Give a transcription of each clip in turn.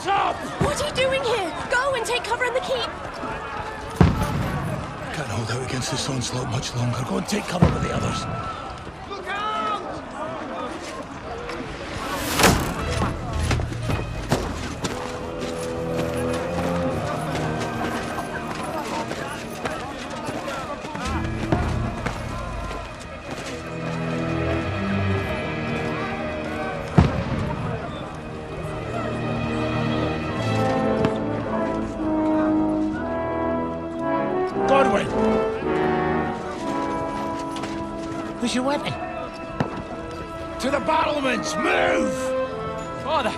Shut up! What are you doing here? Go and take cover in the keep. Can't hold out against this onslaught much longer. Go and take cover with the others. Look out! Godwin! Where's your weapon? To the battlements! Move! Father!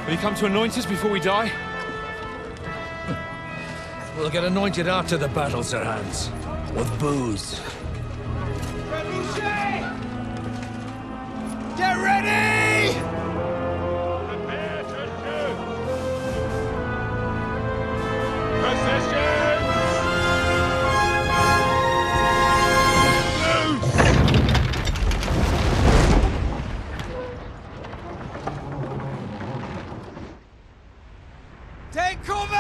Will you come to anoint us before we die? We'll get anointed after the battle, Sir Hans. With booze. Get ready! Prepare to shoot! Position! Take cover!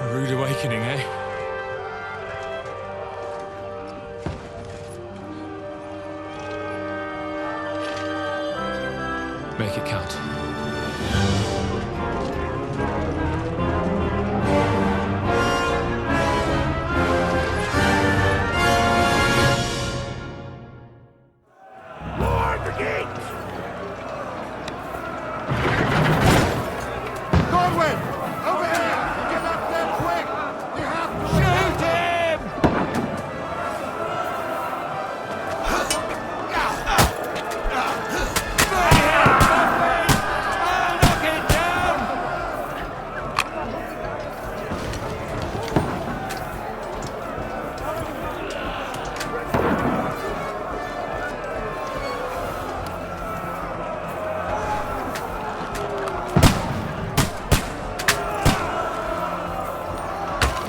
A rude awakening, eh? Make it count. Lord the gate! Godwin! Over here! Get up there quick! You have to Shoot him! I'll knock it down!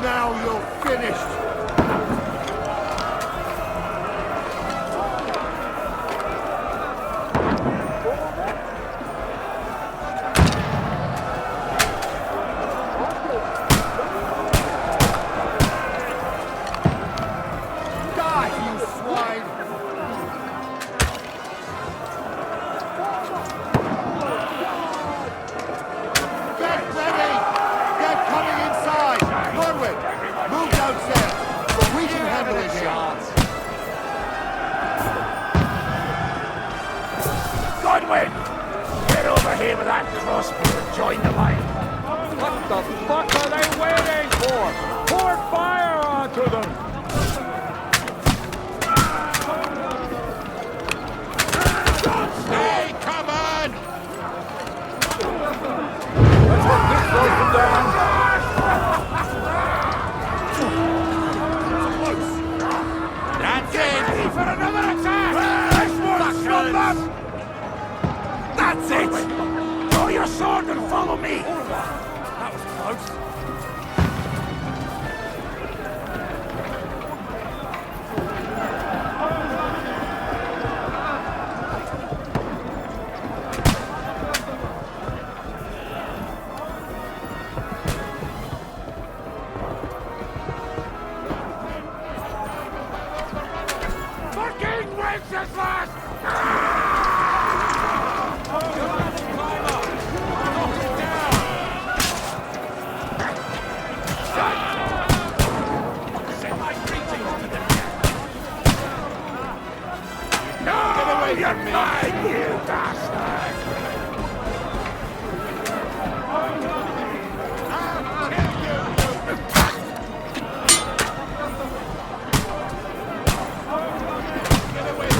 Now you're finished! Die, you swine! Get ready! They're coming inside! Godwin, move downstairs! We can handle it here! Godwin! Get over here with that crossbow and join the line. What the fuck are they waiting for? Pour fire onto them! Hey, come on! That's it! Ready for another attack! That's it! Draw your sword and follow me! That was close. Fucking Wenceslas! You're mine, you bastard! Get away!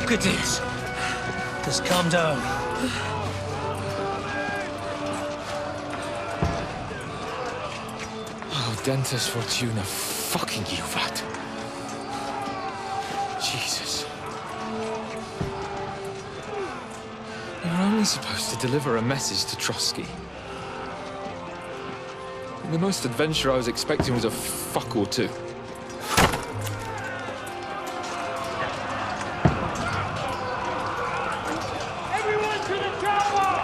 Look at it. Just calm down. Oh, Dentes Fortuna, fucking you, Vat. Jesus. You're only supposed to deliver a message to Trotsky. The most adventure I was expecting was a fuck or two. Everyone to the tower!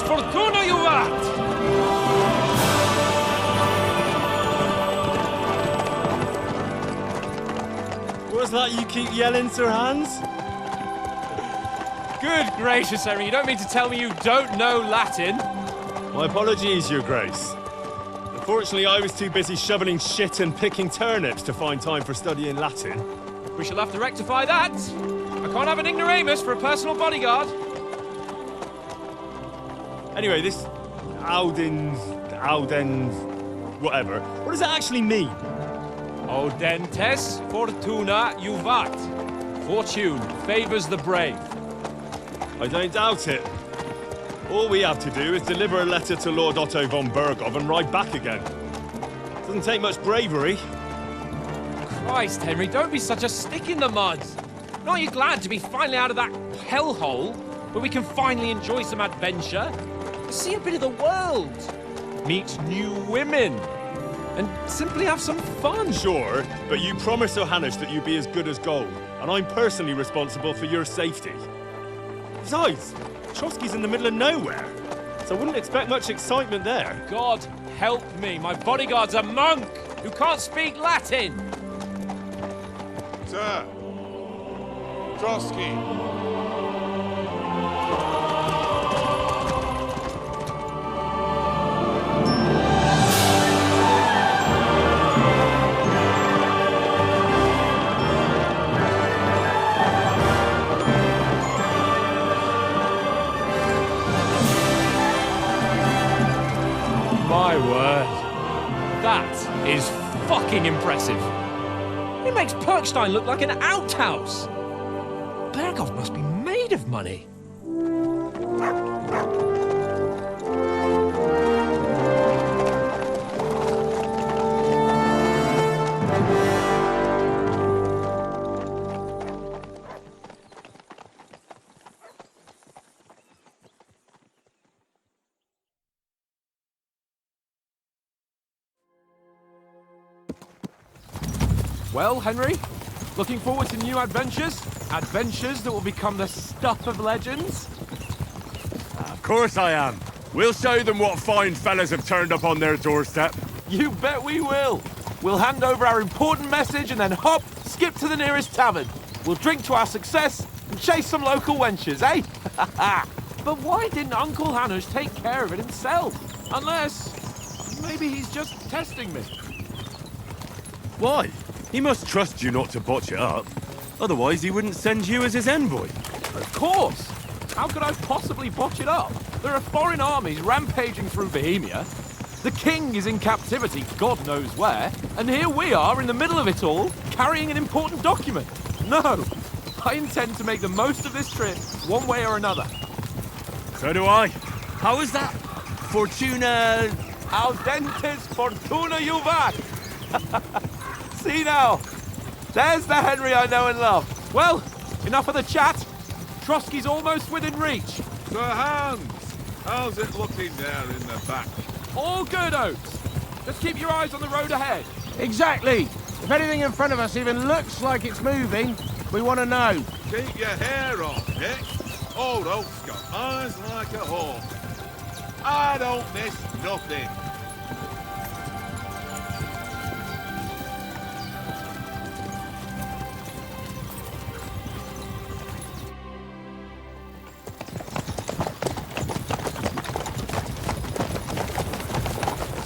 Fortuna, you vat! What's that you keep yelling, Sir Hans? Good gracious, Henry, you don't mean to tell me you don't know Latin? My apologies, Your Grace. Unfortunately, I was too busy shoveling shit and picking turnips to find time for studying Latin. We shall have to rectify that. I can't have an ignoramus for a personal bodyguard. Anyway, this Audens, whatever. What does it actually mean? Audentes Fortuna Juvat. Fortune favors the brave. I don't doubt it. All we have to do is deliver a letter to Lord Otto von Berghoff and ride back again. Doesn't take much bravery. Christ, Henry, don't be such a stick in the mud. Aren't you glad to be finally out of that hellhole where we can finally enjoy some adventure? See a bit of the world, meet new women, and simply have some fun. Sure, but you promised Johannes that you'd be as good as gold, and I'm personally responsible for your safety. Besides, Trotsky's in the middle of nowhere, so I wouldn't expect much excitement there. God help me, my bodyguard's a monk who can't speak Latin. Sir, Trotsky. My word. That is fucking impressive. It makes Perkstein look like an outhouse. Berghoff must be made of money. Well, Henry, looking forward to new adventures? Adventures that will become the stuff of legends? Of course I am. We'll show them what fine fellas have turned up on their doorstep. You bet we will. We'll hand over our important message and then hop, skip to the nearest tavern. We'll drink to our success and chase some local wenches, eh? But why didn't Uncle Hanush take care of it himself? Unless, maybe he's just testing me. Why? He must trust you not to botch it up. Otherwise, he wouldn't send you as his envoy. Of course! How could I possibly botch it up? There are foreign armies rampaging through Bohemia. The king is in captivity, God knows where, and here we are in the middle of it all, carrying an important document. No, I intend to make the most of this trip, one way or another. So do I. How is that? Fortuna... Audentes fortuna juvat! See now, there's the Henry I know and love. Well, enough of the chat. Trotsky's almost within reach. Sir Hans, how's it looking there in the back? All good, Oates. Just keep your eyes on the road ahead. Exactly. If anything in front of us even looks like it's moving, we want to know. Keep your hair on, Nick. Old Oak's got eyes like a hawk. I don't miss nothing.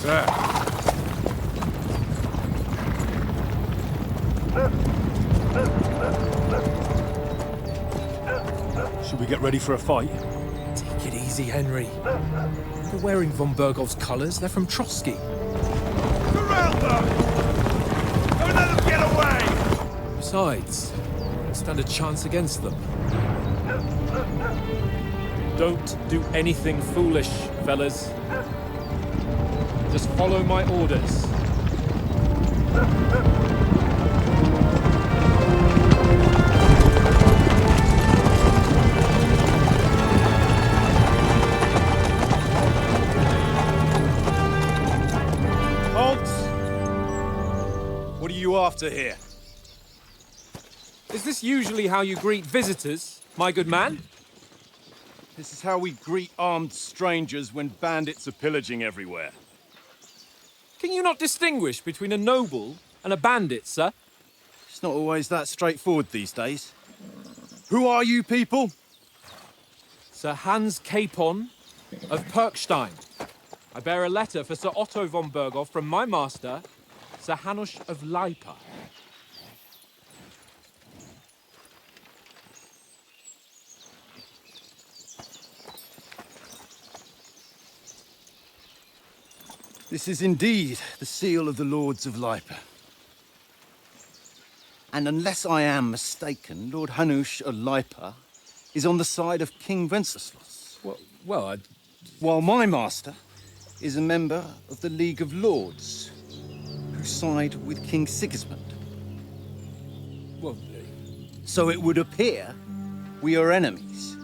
Sir. Should we get ready for a fight? Take it easy, Henry. They're wearing von Bergov's colours. They're from Trotsky. Surround them! Don't let them get away! Besides, we'll stand a chance against them. Don't do anything foolish, fellas. Just follow my orders. What are you after here? Is this usually how you greet visitors, my good man? This is how we greet armed strangers when bandits are pillaging everywhere. Can you not distinguish between a noble and a bandit, sir? It's not always that straightforward these days. Who are you people? Sir Hans Capon of Perkstein. I bear a letter for Sir Otto von Bergov from my master, Sir Hanush of Lipa. This is indeed the seal of the Lords of Lipa. And unless I am mistaken, Lord Hanush of Lipa is on the side of King Wenceslas. While my master is a member of the League of Lords, who side with King Sigismund. So it would appear we are enemies.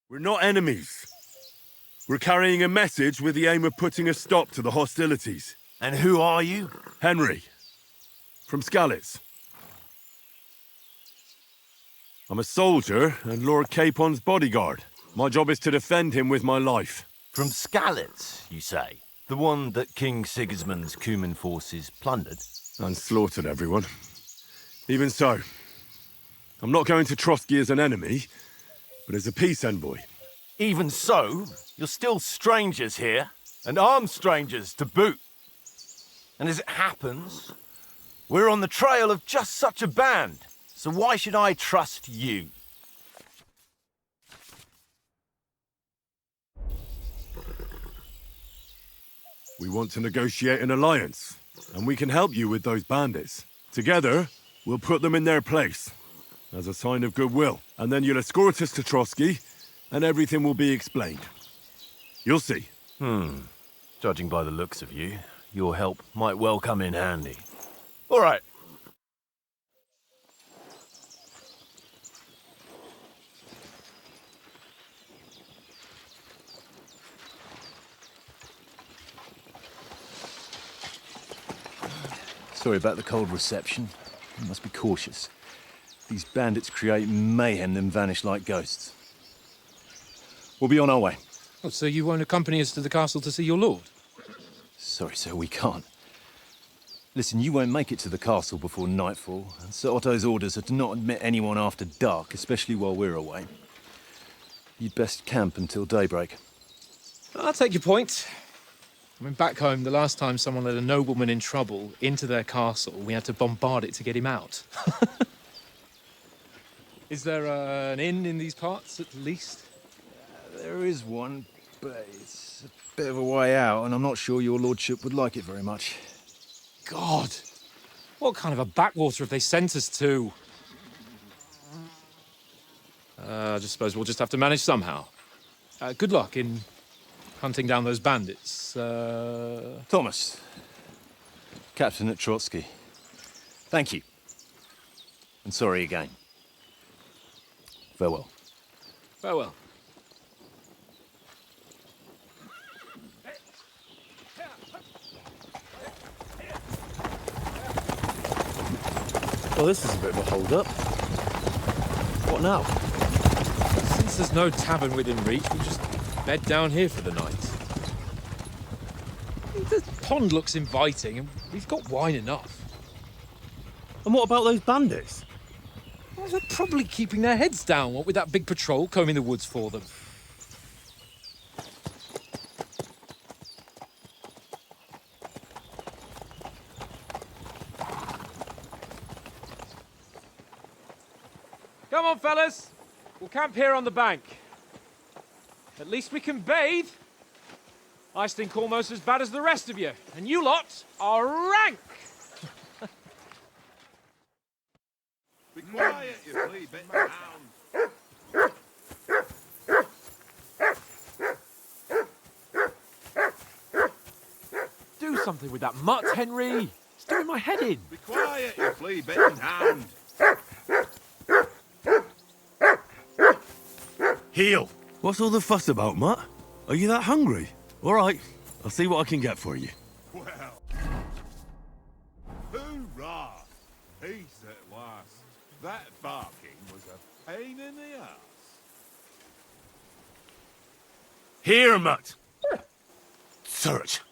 We're not enemies. We're carrying a message with the aim of putting a stop to the hostilities. And who are you? Henry, from Skalitz. I'm a soldier and Lord Capon's bodyguard. My job is to defend him with my life. From Skalitz, you say? The one that King Sigismund's Cuman forces plundered? And slaughtered everyone. Even so, I'm not going to Trotsky as an enemy, but as a peace envoy. Even so, you're still strangers here, and armed strangers to boot. And as it happens, we're on the trail of just such a band, so why should I trust you? We want to negotiate an alliance, and we can help you with those bandits. Together, we'll put them in their place, as a sign of goodwill. And then you'll escort us to Trotsky, and everything will be explained. You'll see. Judging by the looks of you, your help might well come in handy. All right. Sorry about the cold reception. You must be cautious. These bandits create mayhem, then vanish like ghosts. We'll be on our way. Oh, so you won't accompany us to the castle to see your lord? Sorry, sir, we can't. Listen, you won't make it to the castle before nightfall, and Sir Otto's orders are to not admit anyone after dark, especially while we're away. You'd best camp until daybreak. I'll take your point. I mean, back home, the last time someone let a nobleman in trouble into their castle, we had to bombard it to get him out. Is there an inn in these parts, at least? There is one, but it's a bit of a way out, and I'm not sure your lordship would like it very much. God! What kind of a backwater have they sent us to? I just suppose we'll just have to manage somehow. Good luck in hunting down those bandits. Thomas, Captain at Trotsky. Thank you. And sorry again. Farewell. Farewell. Well, this is a bit of a hold-up. What now? Since there's no tavern within reach, we'll just bed down here for the night. The pond looks inviting, and we've got wine enough. And what about those bandits? Well, they're probably keeping their heads down, what with that big patrol combing the woods for them. Come on, fellas. We'll camp here on the bank. At least we can bathe. I stink almost as bad as the rest of you, and you lot are rank! Be quiet, you flea bitten hound. Do something with that mutt, Henry. It's doing my head in. Be quiet, you flea bitten hound. Heel! What's all the fuss about, Mutt? Are you that hungry? All right, I'll see what I can get for you. Well, hoorah! Peace at last. That barking was a pain in the ass. Here, Mutt! Search!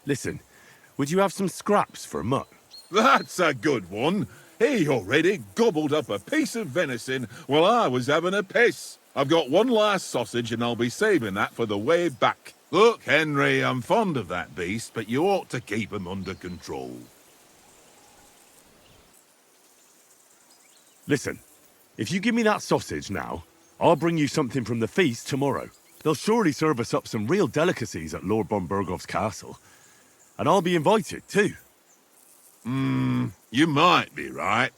Listen, would you have some scraps for Mutt? That's a good one. He already gobbled up a piece of venison while I was having a piss. I've got one last sausage and I'll be saving that for the way back. Look, Henry, I'm fond of that beast, but you ought to keep him under control. Listen, if you give me that sausage now, I'll bring you something from the feast tomorrow. They'll surely serve us up some real delicacies at Lord von Bergov's castle. And I'll be invited, too. You might be right.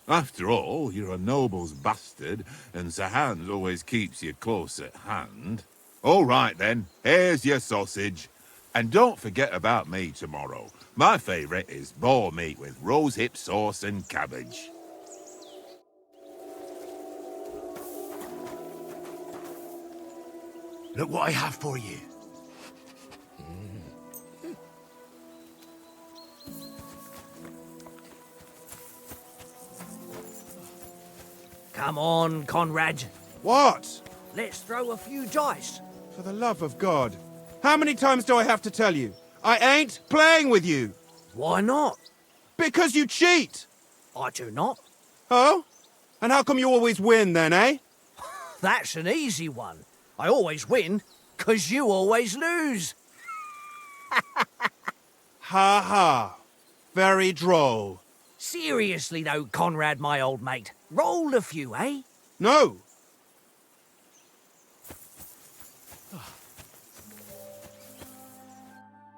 After all, you're a noble's bastard, and Sir Hans always keeps you close at hand. All right, then. Here's your sausage. And don't forget about me tomorrow. My favourite is boar meat with rosehip sauce and cabbage. Look what I have for you. Come on, Conrad. What? Let's throw a few dice. For the love of God. How many times do I have to tell you? I ain't playing with you. Why not? Because you cheat. I do not. Oh? And how come you always win then, eh? That's an easy one. I always win, 'cause you always lose. Ha ha. Very droll. Seriously though, Conrad, my old mate. Roll a few, eh? No.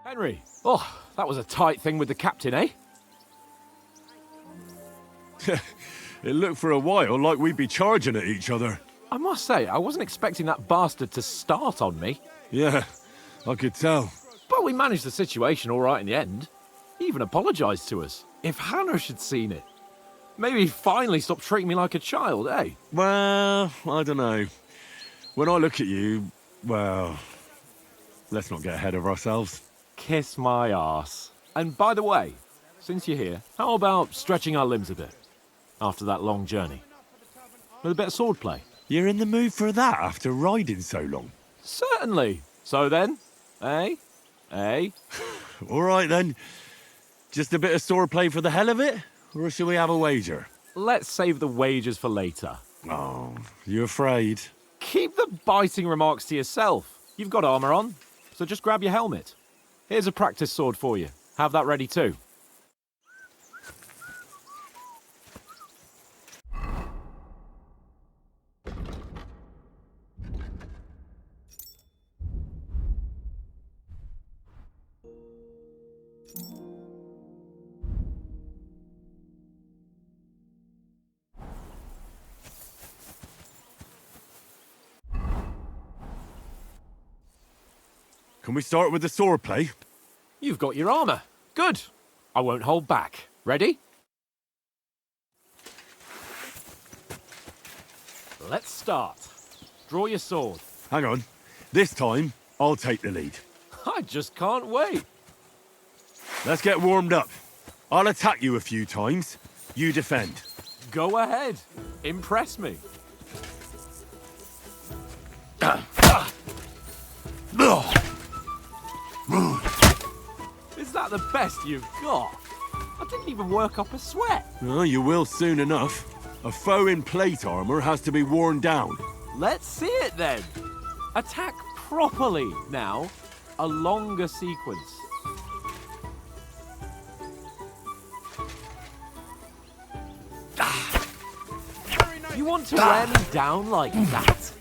Henry. Oh, that was a tight thing with the captain, eh? It looked for a while like we'd be charging at each other. I must say, I wasn't expecting that bastard to start on me. Yeah, I could tell. But we managed the situation all right in the end. He even apologised to us. If Hannah had seen it. Maybe he'd finally stop treating me like a child, eh? Well, I don't know. When I look at you, well... let's not get ahead of ourselves. Kiss my arse. And by the way, since you're here, how about stretching our limbs a bit? After that long journey. With a bit of swordplay. You're in the mood for that after riding so long? Certainly. So then, eh? Eh? All right then. Just a bit of swordplay for the hell of it? Or shall we have a wager? Let's save the wagers for later. Oh, you afraid? Keep the biting remarks to yourself. You've got armor on, so just grab your helmet. Here's a practice sword for you. Have that ready too. Can we start with the swordplay? You've got your armor. Good. I won't hold back. Ready? Let's start. Draw your sword. Hang on. This time, I'll take the lead. I just can't wait. Let's get warmed up. I'll attack you a few times. You defend. Go ahead. Impress me. Is that the best you've got? I didn't even work up a sweat. Oh, you will soon enough. A foe in plate armor has to be worn down. Let's see it then. Attack properly now. A longer sequence. You want to wear me down like that?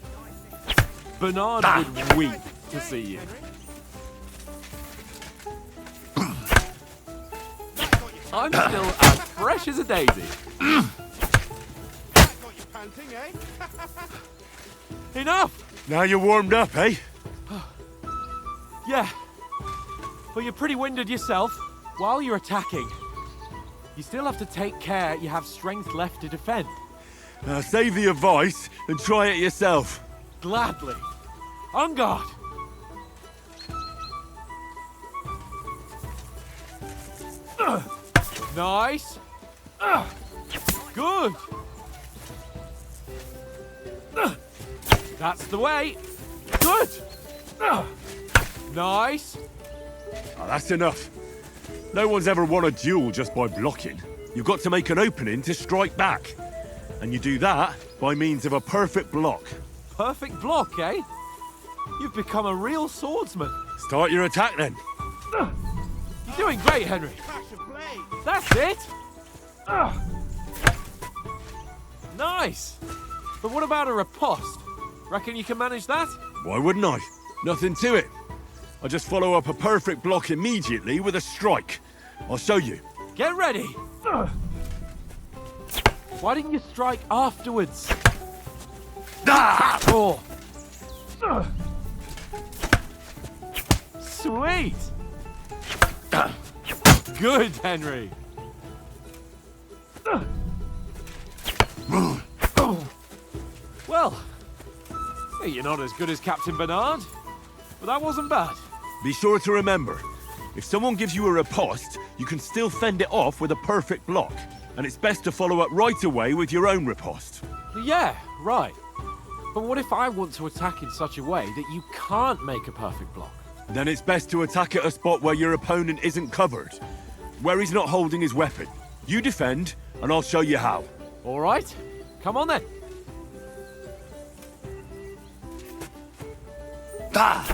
Bernard would weep to see you. I'm still as fresh as a daisy. Enough! Now you're warmed up, eh? Yeah. But you're pretty winded yourself. While you're attacking, you still have to take care you have strength left to defend. Save the advice and try it yourself. Gladly. On guard. Nice. Good. That's the way. Good. Nice. Oh, that's enough. No one's ever won a duel just by blocking. You've got to make an opening to strike back. And you do that by means of a perfect block. Perfect block, eh? You've become a real swordsman. Start your attack then. You're doing great, Henry. That's it. Nice. But what about a riposte? Reckon you can manage that? Why wouldn't I? Nothing to it. I just follow up a perfect block immediately with a strike. I'll show you. Get ready. Why didn't you strike afterwards? Oh. Sweet. Good, Henry. Well, you're not as good as Captain Bernard, but that wasn't bad. Be sure to remember, if someone gives you a riposte, you can still fend it off with a perfect block. And it's best to follow up right away with your own riposte. Yeah, right. But what if I want to attack in such a way that you can't make a perfect block? Then it's best to attack at a spot where your opponent isn't covered, where he's not holding his weapon. You defend, and I'll show you how. All right, come on then.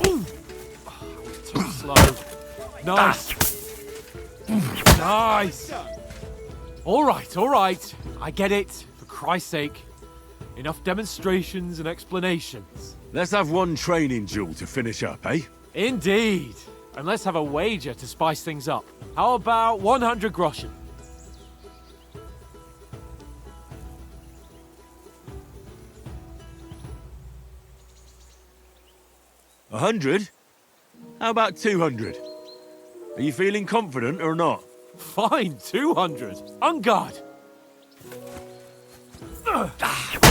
Ooh. Oh, too slow. Nice. Nice. All right. I get it. For Christ's sake. Enough demonstrations and explanations. Let's have one training duel to finish up, eh? Indeed. And let's have a wager to spice things up. How about 100 groschen? A 100? How about 200? Are you feeling confident or not? Fine, 200. On guard.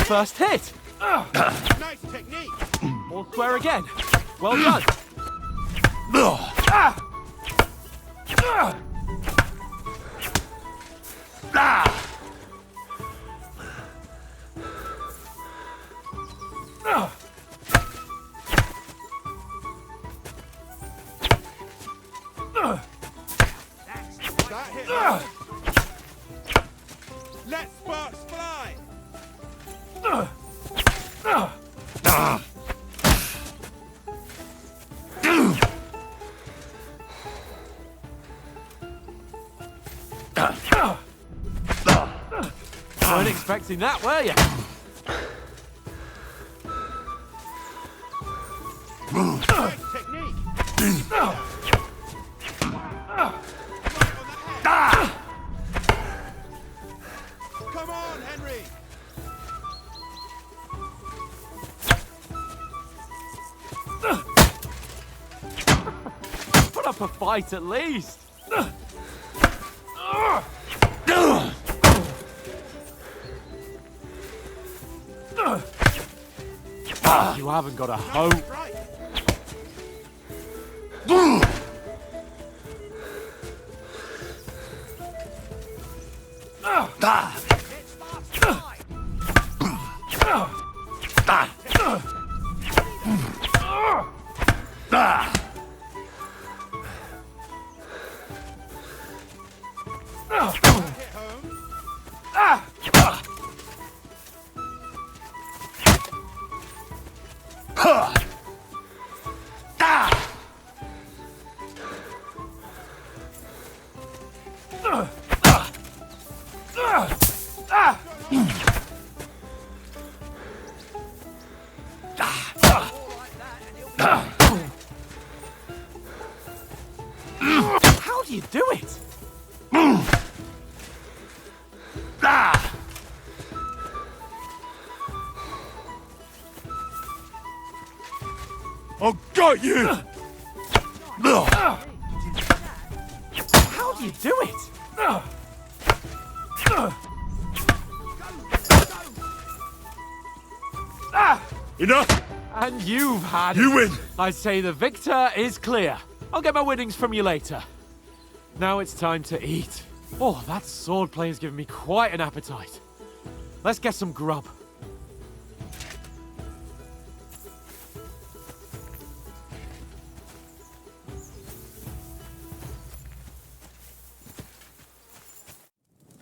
First hit. Nice technique. All square again. Well done. Let sparks fly! Weren't expecting that, were you? Come on, Henry! Put up a fight at least. You haven't got a hope. Right! How do you do it? I got you! How do you do it? Enough! And you've had You win! I say the victor is clear. I'll get my winnings from you later. Now it's time to eat. Oh, that swordplay has given me quite an appetite. Let's get some grub.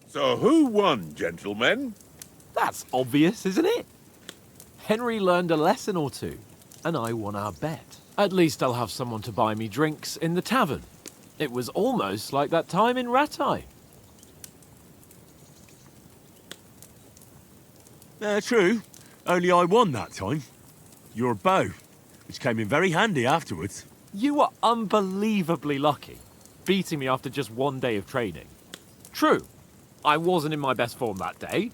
So who won, gentlemen? That's obvious, isn't it? Henry learned a lesson or two, and I won our bet. At least I'll have someone to buy me drinks in the tavern. It was almost like that time in Rattay. True. Only I won that time. Your bow, which came in very handy afterwards. You were unbelievably lucky, beating me after just one day of training. True, I wasn't in my best form that day.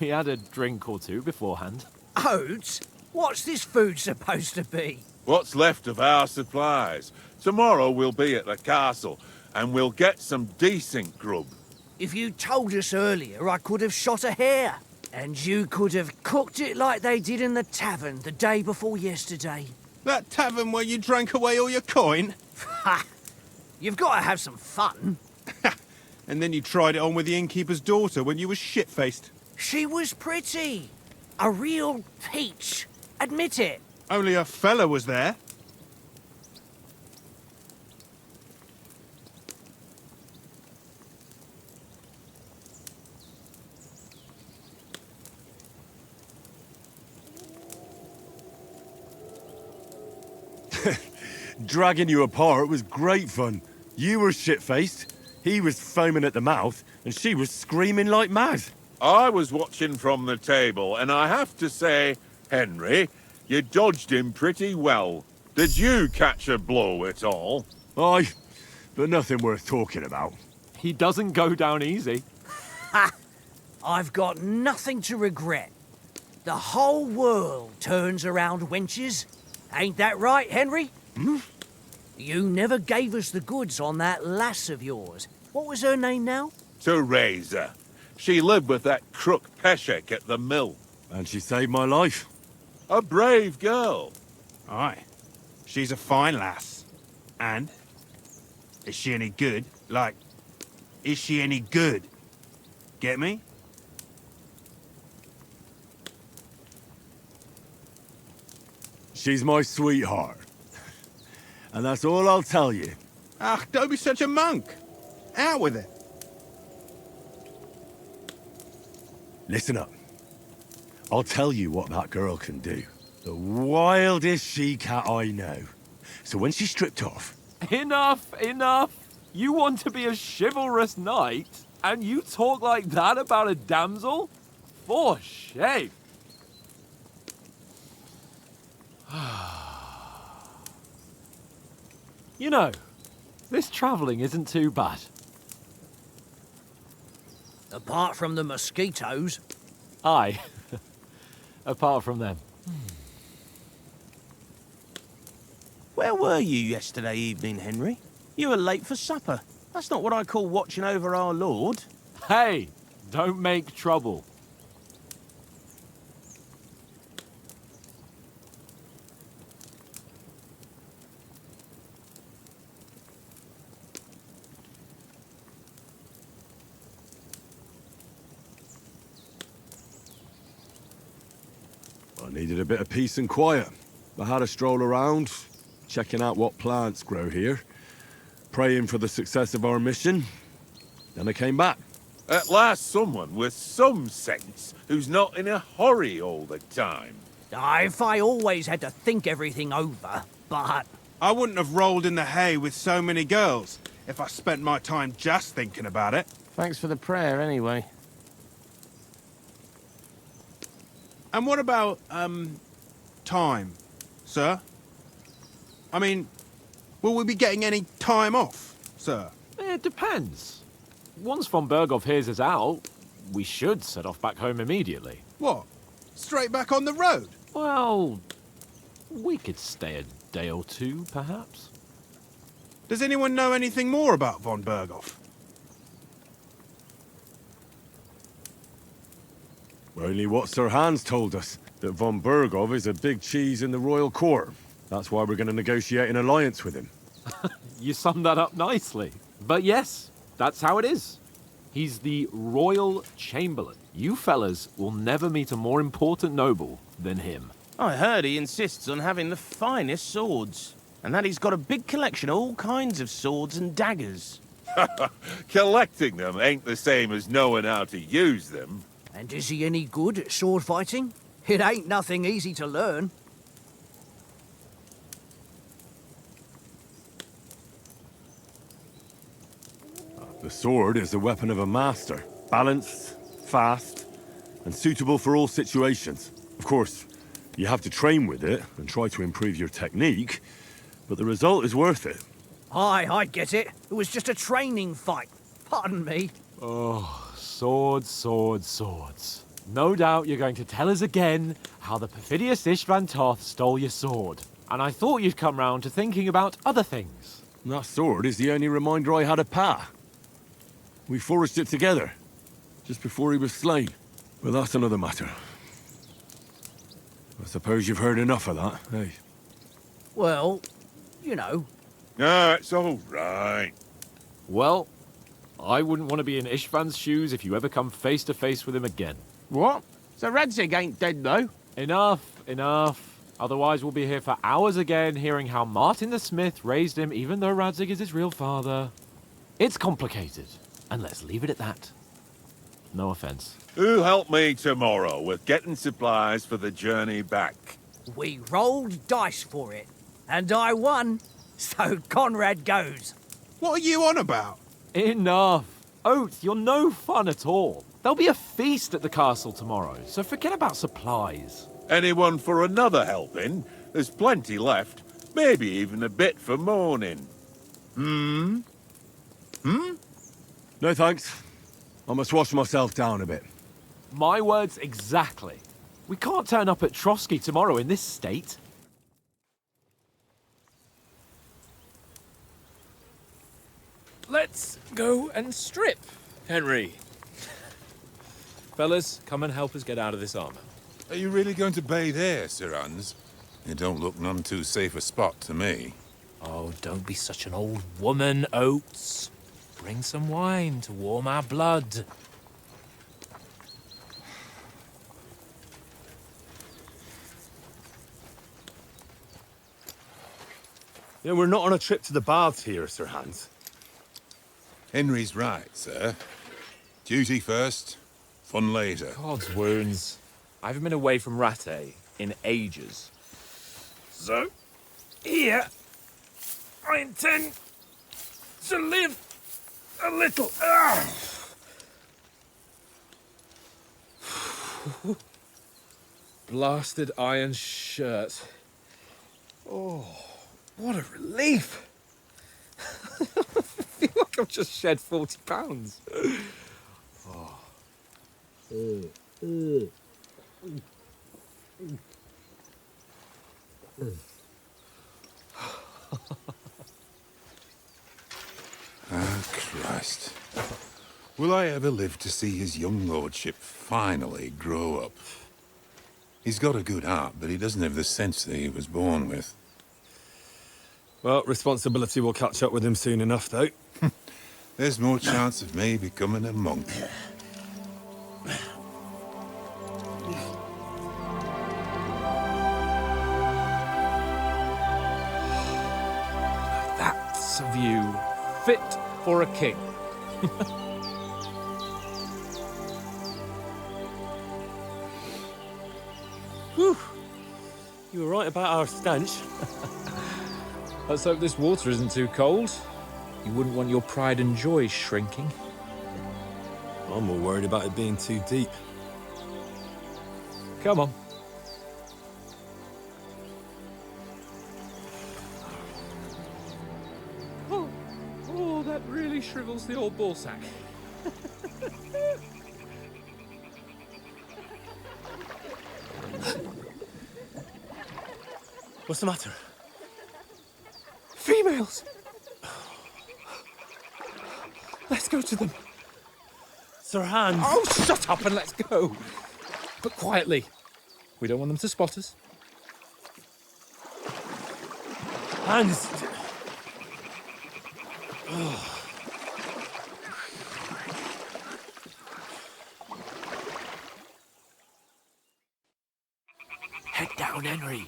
We had a drink or two beforehand. Oats? What's this food supposed to be? What's left of our supplies. Tomorrow we'll be at the castle, and we'll get some decent grub. If you told us earlier, I could have shot a hare. And you could have cooked it like they did in the tavern the day before yesterday. That tavern where you drank away all your coin? Ha! You've got to have some fun. And then you tried it on with the innkeeper's daughter when you were shit-faced. She was pretty. A real peach. Admit it. Only a fella was there. Dragging you apart was great fun. You were shit-faced, he was foaming at the mouth, and she was screaming like mad. I was watching from the table, and I have to say, Henry, you dodged him pretty well. Did you catch a blow at all? Aye, but nothing worth talking about. He doesn't go down easy. Ha! I've got nothing to regret. The whole world turns around wenches. Ain't that right, Henry? Hmm? You never gave us the goods on that lass of yours. What was her name now? Teresa. She lived with that crook Peshek at the mill. And she saved my life. A brave girl. Aye. She's a fine lass. And? Is she any good? Like, is she any good? Get me? She's my sweetheart. And that's all I'll tell you. Ah, don't be such a monk. Out with it. Listen up. I'll tell you what that girl can do. The wildest she-cat I know. So when she's stripped off... Enough, enough! You want to be a chivalrous knight, and you talk like that about a damsel? For shame! You know, this travelling isn't too bad. Apart from the mosquitoes. Aye. Apart from them. Where were you yesterday evening, Henry? You were late for supper. That's not what I call watching over our Lord. Hey, don't make trouble. I needed a bit of peace and quiet. I had a stroll around, checking out what plants grow here, praying for the success of our mission. Then I came back. At last someone with some sense, who's not in a hurry all the time. If I always had to think everything over, but... I wouldn't have rolled in the hay with so many girls if I spent my time just thinking about it. Thanks for the prayer, anyway. And what about, time, sir? I mean, will we be getting any time off, sir? It depends. Once von Berghoff hears us out, we should set off back home immediately. What? Straight back on the road? Well, we could stay a day or two, perhaps. Does anyone know anything more about von Berghoff? Only what Sir Hans told us, that von Berghoff is a big cheese in the royal court. That's why we're going to negotiate an alliance with him. You summed that up nicely. But yes, that's how it is. He's the royal chamberlain. You fellas will never meet a more important noble than him. I heard he insists on having the finest swords, and that he's got a big collection of all kinds of swords and daggers. Collecting them ain't the same as knowing how to use them. And is he any good at sword fighting? It ain't nothing easy to learn. The sword is the weapon of a master. Balanced, fast, and suitable for all situations. Of course, you have to train with it and try to improve your technique, but the result is worth it. Aye, I get it. It was just a training fight. Pardon me. Oh, swords, swords, swords. No doubt you're going to tell us again how the perfidious Istvan Toth stole your sword. And I thought you'd come round to thinking about other things. That sword is the only reminder I had of Pa. We forged it together, just before he was slain. But that's another matter. I suppose you've heard enough of that, eh? Well, you know. Ah, it's all right. Well, I wouldn't want to be in Istvan's shoes if you ever come face to face with him again. What? So Radzig ain't dead, though? Enough, enough. Otherwise we'll be here for hours again hearing how Martin the Smith raised him even though Radzig is his real father. It's complicated, and let's leave it at that. No offense. Who'll help me tomorrow with getting supplies for the journey back? We rolled dice for it, and I won, so Conrad goes. What are you on about? Enough. Oath, you're no fun at all. There'll be a feast at the castle tomorrow, so forget about supplies. Anyone for another helping? There's plenty left. Maybe even a bit for morning. No thanks. I must wash myself down a bit. My words exactly. We can't turn up at Trotsky tomorrow in this state. Let's go and strip, Henry. Fellas, come and help us get out of this armor. Are you really going to bathe here, Sir Hans? It don't look none too safe a spot to me. Oh, don't be such an old woman, Oates. Bring some wine to warm our blood. Yeah, we're not on a trip to the baths here, Sir Hans. Henry's right, sir. Duty first, fun later. God's wounds. I haven't been away from Rattay in ages. So, here, I intend to live a little. Blasted iron shirt. Oh, what a relief. I feel like I've just shed 40 pounds. Ah, Christ. Will I ever live to see his young lordship finally grow up? He's got a good heart, but he doesn't have the sense that he was born with. Well, responsibility will catch up with him soon enough, though. There's more chance of me becoming a monk. That's a view fit for a king. Whew. You were right about our stench. Let's hope this water isn't too cold. You wouldn't want your pride and joy shrinking. I'm more worried about it being too deep. Come on. Oh, that really shrivels the old ballsack. What's the matter? Females! Let's go to them. Sir Hans! Oh, shut up and let's go. But quietly. We don't want them to spot us. Hans! Head down, Henry.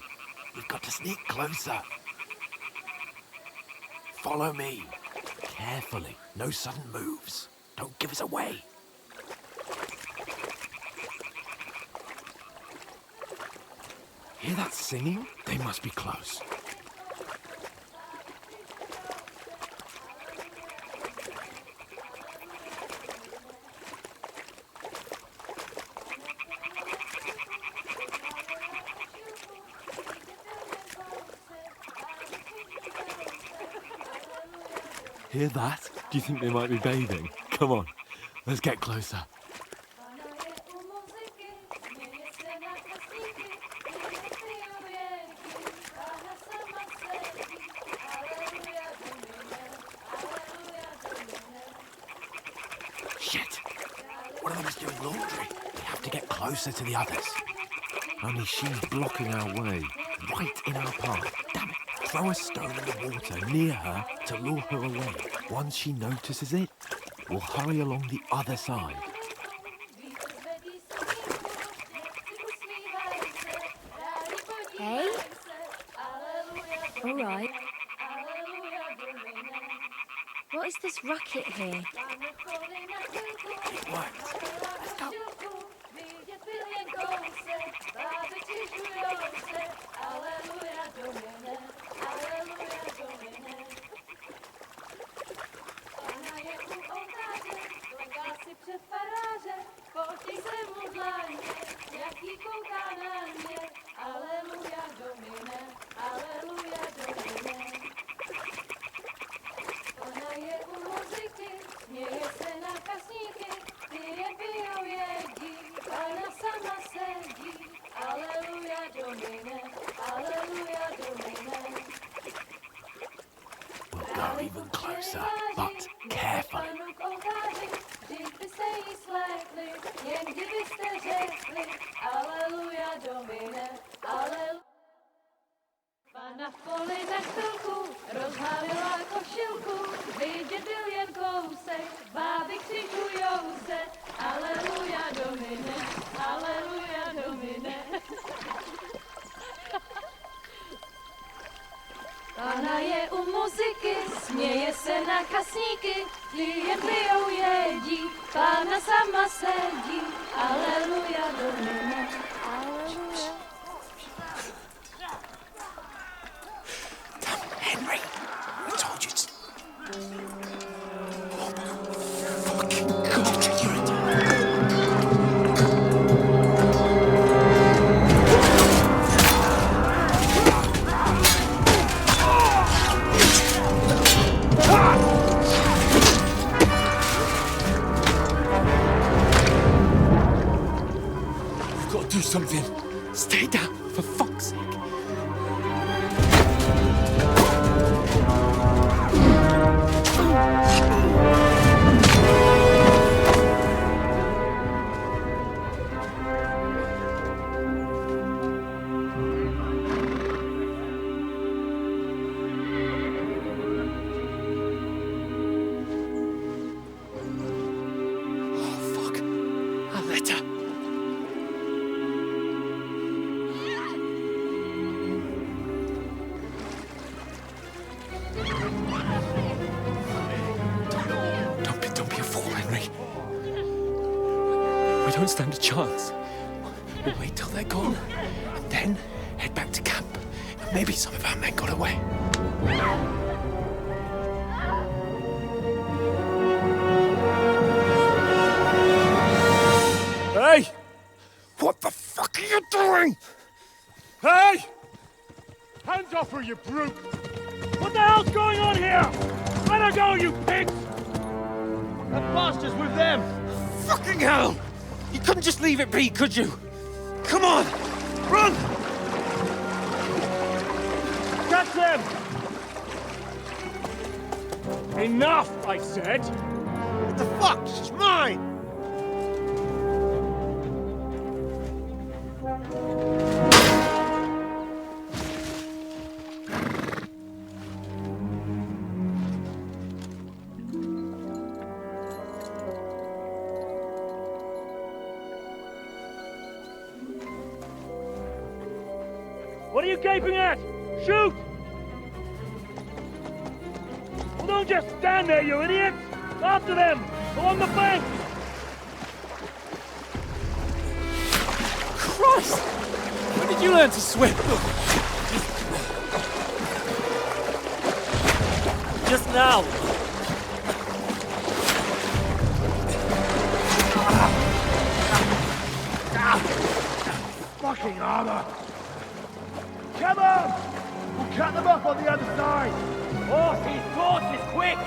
We've got to sneak closer. Follow me. Carefully. No sudden moves. Don't give us away. Hear that singing? They must be close. Hear that? Do you think they might be bathing? Come on, let's get closer. Shit! One of them is doing laundry. We have to get closer to the others. Only she's blocking our way, right in our path. Damn it! Throw a stone in the water near her to lure her away. Once she notices it, we'll hurry along the other side. Hey? All right. What is this racket here? It worked. Let's go. We'll go even closer, but carefully. se, báby křikujou se, aleluja Domine, aleluja Domine. Pána je u muziky, směje se na kasníky, klient pijou jedí, Pána sama sedí, aleluja Domine, aleluja. Henry, I told you to... Oh my fucking God, you're a... We've got to do something. Stay down, for fuck's sake. Don't stand a chance. We'll wait till they're gone, and then head back to camp. Maybe some of our men got away. Hey! What the fuck are you doing? Hey! Hands off her, you brute! What the hell's going on here? Let her go, you pigs! That bastard's with them! Fucking hell! You couldn't just leave it be, could you? Come on! Run! Catch them! Enough, I said! What the fuck? She's mine! What are you gaping at? Shoot! Well, don't just stand there, you idiots! After them! Along the bank! Christ! When did you learn to swim? Just now! Fucking armor! Come on! We'll cut them off on the other side! Horses, quick!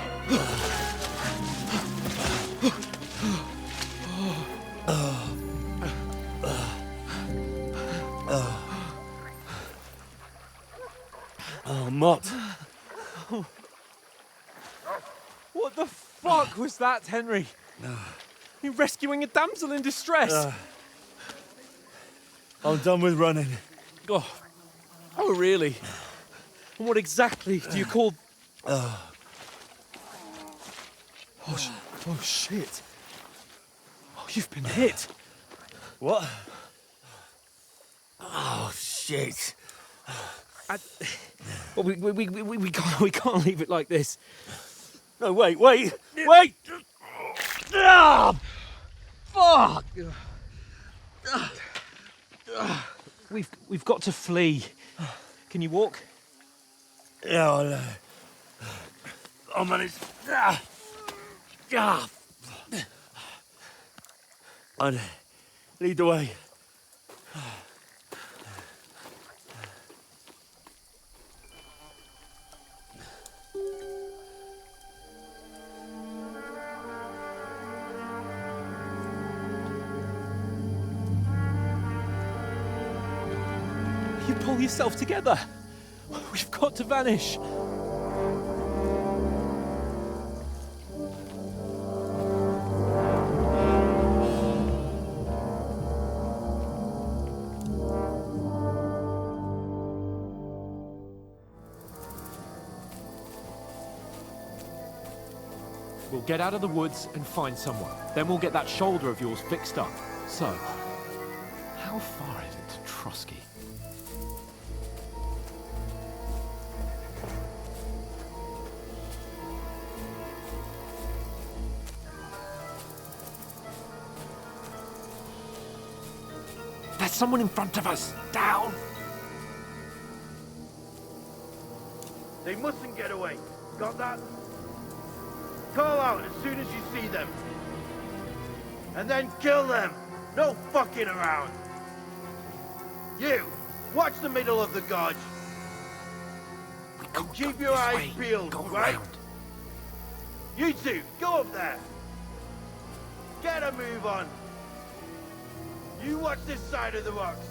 Oh, Mutt. What the fuck was that, Henry? You rescuing a damsel in distress? I'm done with running. Oh, really? And what exactly do you call... Oh, shit. Oh, you've been hit. What? Oh, shit. Well, we can't leave it like this. No, wait! Ah! Fuck! We've got to flee. Can you walk? Yeah, I'll manage. I'd lead the way. You pull yourself together. We've got to vanish. We'll get out of the woods and find someone. Then we'll get that shoulder of yours fixed up. So, how far is it to Trotsky? There's someone in front of us! Down! They mustn't get away. Got that? Call out as soon as you see them. And then kill them. No fucking around. You, watch the middle of the gorge. And keep your eyes peeled, right? You two, go up there. Get a move on. You watch this side of the rocks.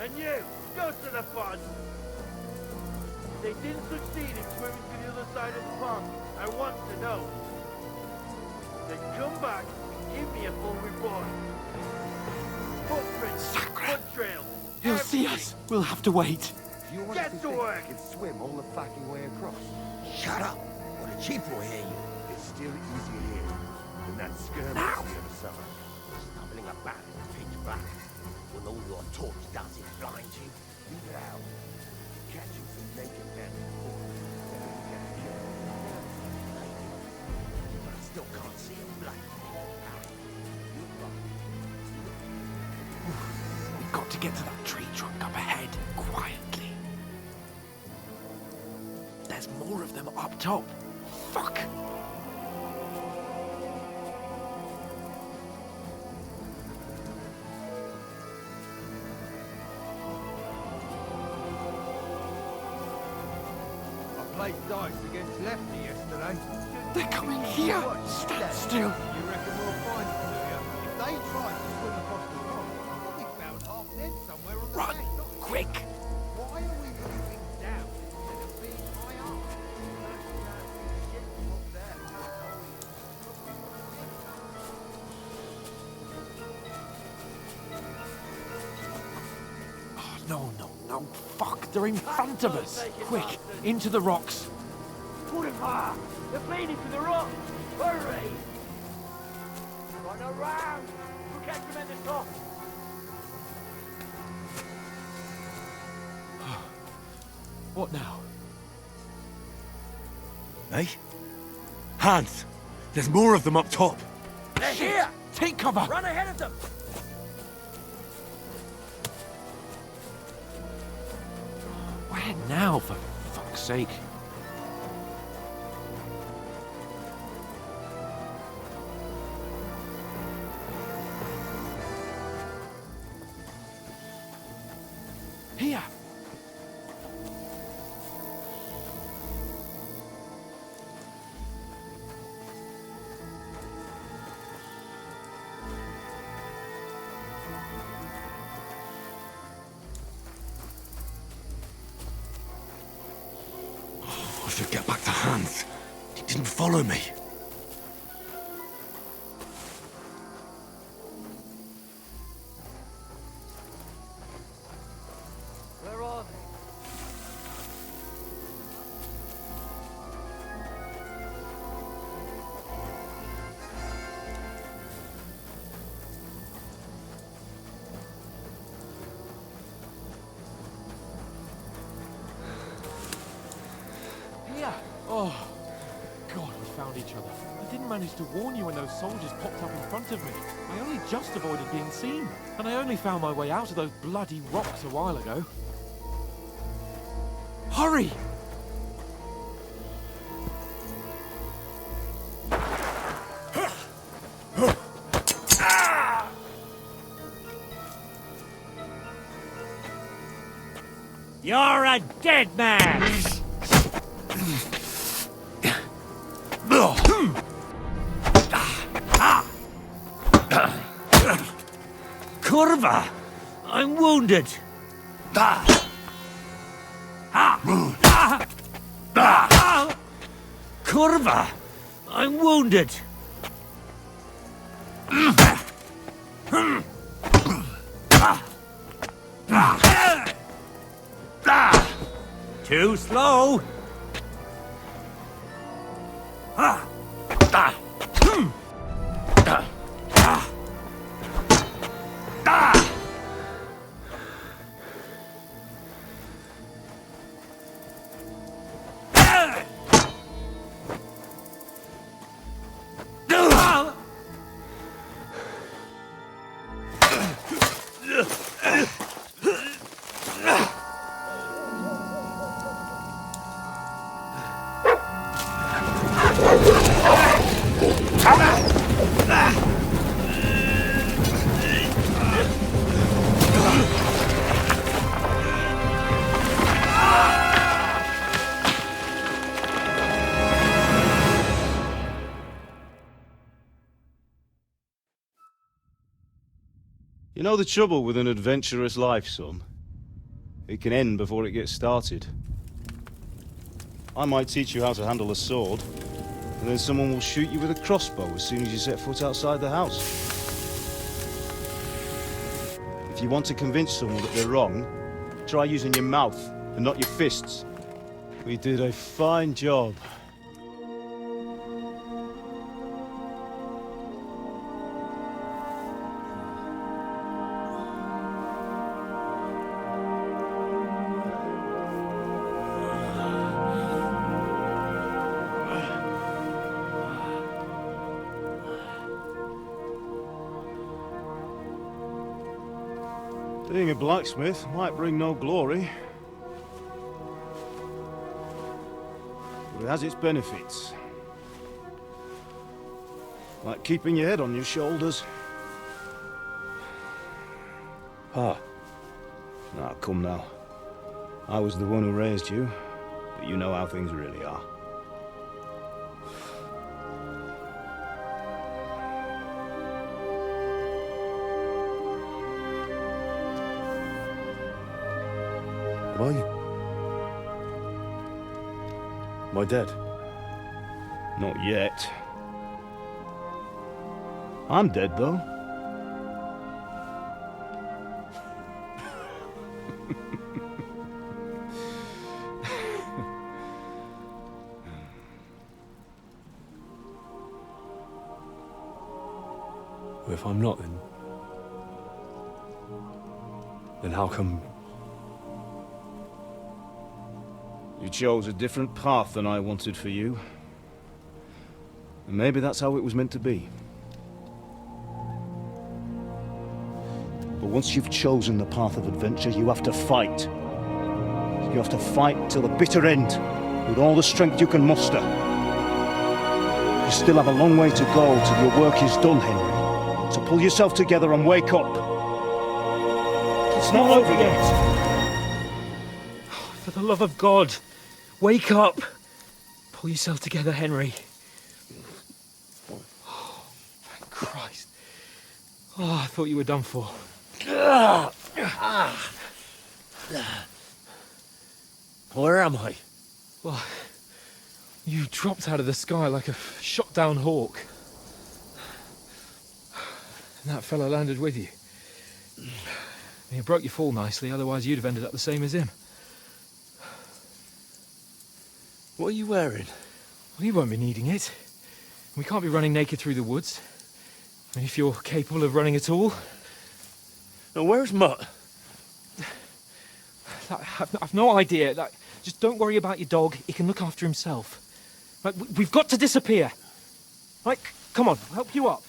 And you, go to the pond. They didn't succeed in swimming to the other side of the pond. I want to know. Then come back and give me a full report. Footprints, foot trails. He'll see us. We'll have to wait. Get to work. You can swim all the fucking way across. Shut up! What a cheap will hear you. It's still easier here than that skirmish the other summer. Stumbling about in the pitch black. When all your torch does is blind you, you get out. Catching some naked men before then you get killed. But I still can't see a blood. We've got to get to that tree trunk up ahead, quietly. There's more of them up top. Fuck! Played dice against Lefty yesterday. They're coming here! Stand still! You reckon we'll find them, do you? If they tried to swim across the pond, we found half dead somewhere on the Run! bank. Quick! Why are we moving down instead of being high up? Shit up there. Oh, no. Fuck, they're in front of us. Quick, into the rocks. Pull him hard. They're bleeding to the rock. Hurry! Run around. We'll catch them at the top. What now? Eh? Hans! There's more of them up top! They're here! Take cover! Run ahead of them! Where now, for fuck's sake? Here! I should get back to Hans. He didn't follow me. Where are they? Here! Oh, God, we found each other. I didn't manage to warn you when those soldiers popped up in front of me. I only just avoided being seen. And I only found my way out of those bloody rocks a while ago. Hurry! You're a dead man! Kurva! I'm wounded! Kurva! I'm wounded! Too slow! You know the trouble with an adventurous life, son? It can end before it gets started. I might teach you how to handle a sword, and then someone will shoot you with a crossbow as soon as you set foot outside the house. If you want to convince someone that they're wrong, try using your mouth and not your fists. We did a fine job. Being a blacksmith might bring no glory, but it has its benefits. Like keeping your head on your shoulders. Pa. Ah, come now. I was the one who raised you, but you know how things really are. Am I dead? Not yet. I'm dead, though. Well, if I'm not, then how come... You chose a different path than I wanted for you. And maybe that's how it was meant to be. But once you've chosen the path of adventure, you have to fight. You have to fight till the bitter end, with all the strength you can muster. You still have a long way to go till your work is done, Henry. So pull yourself together and wake up. It's not over yet. For the love of God, wake up! Pull yourself together, Henry. Oh, thank Christ. Oh, I thought you were done for. Where am I? Well, you dropped out of the sky like a shot-down hawk. And that fella landed with you. And you broke your fall nicely, otherwise you'd have ended up the same as him. What are you wearing? Well, you won't be needing it. We can't be running naked through the woods. I mean, if you're capable of running at all. Now, where's Mutt? I've no idea. Just don't worry about your dog. He can look after himself. Like, we've got to disappear. Right, come on, I'll help you up.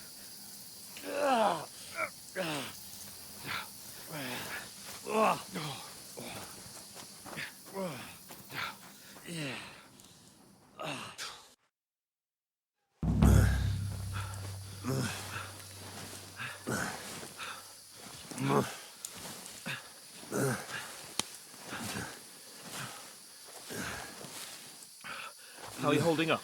How are you holding up?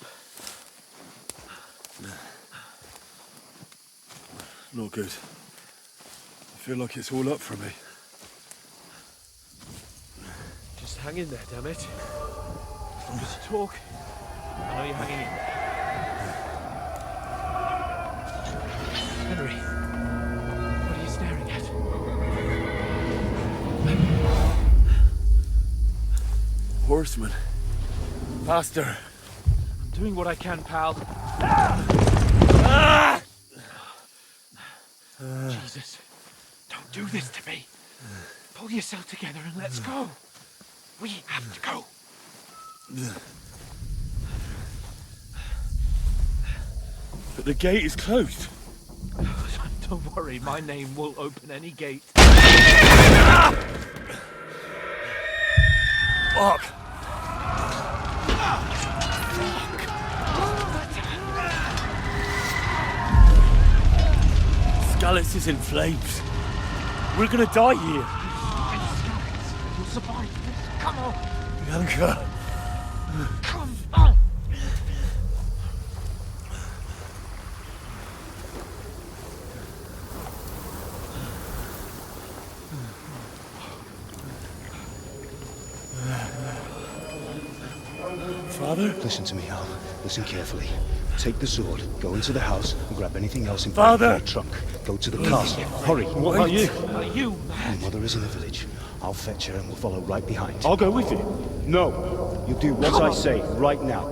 Not good. I feel like it's all up for me. Just hang in there, damn it. As long as you talk, I know you're hanging in there. Henry, what are you staring at? Horseman. Faster. I'm Doing what I can, pal. Jesus, don't do this to me. Pull yourself together and let's go. We have to go. But the gate is closed. Don't worry, my name will open any gate. Fuck! Skalitz is in flames. We're gonna die here. You'll survive this. Come on. Bianca. Come on. Father? Listen to me, Al. Listen carefully. Take the sword, go into the house, and grab anything else in Father! your trunk. Go to the castle. Hurry. What about you? You, My mother is in the village. I'll fetch her and we'll follow right behind. I'll go with you. No. You do what I say right now.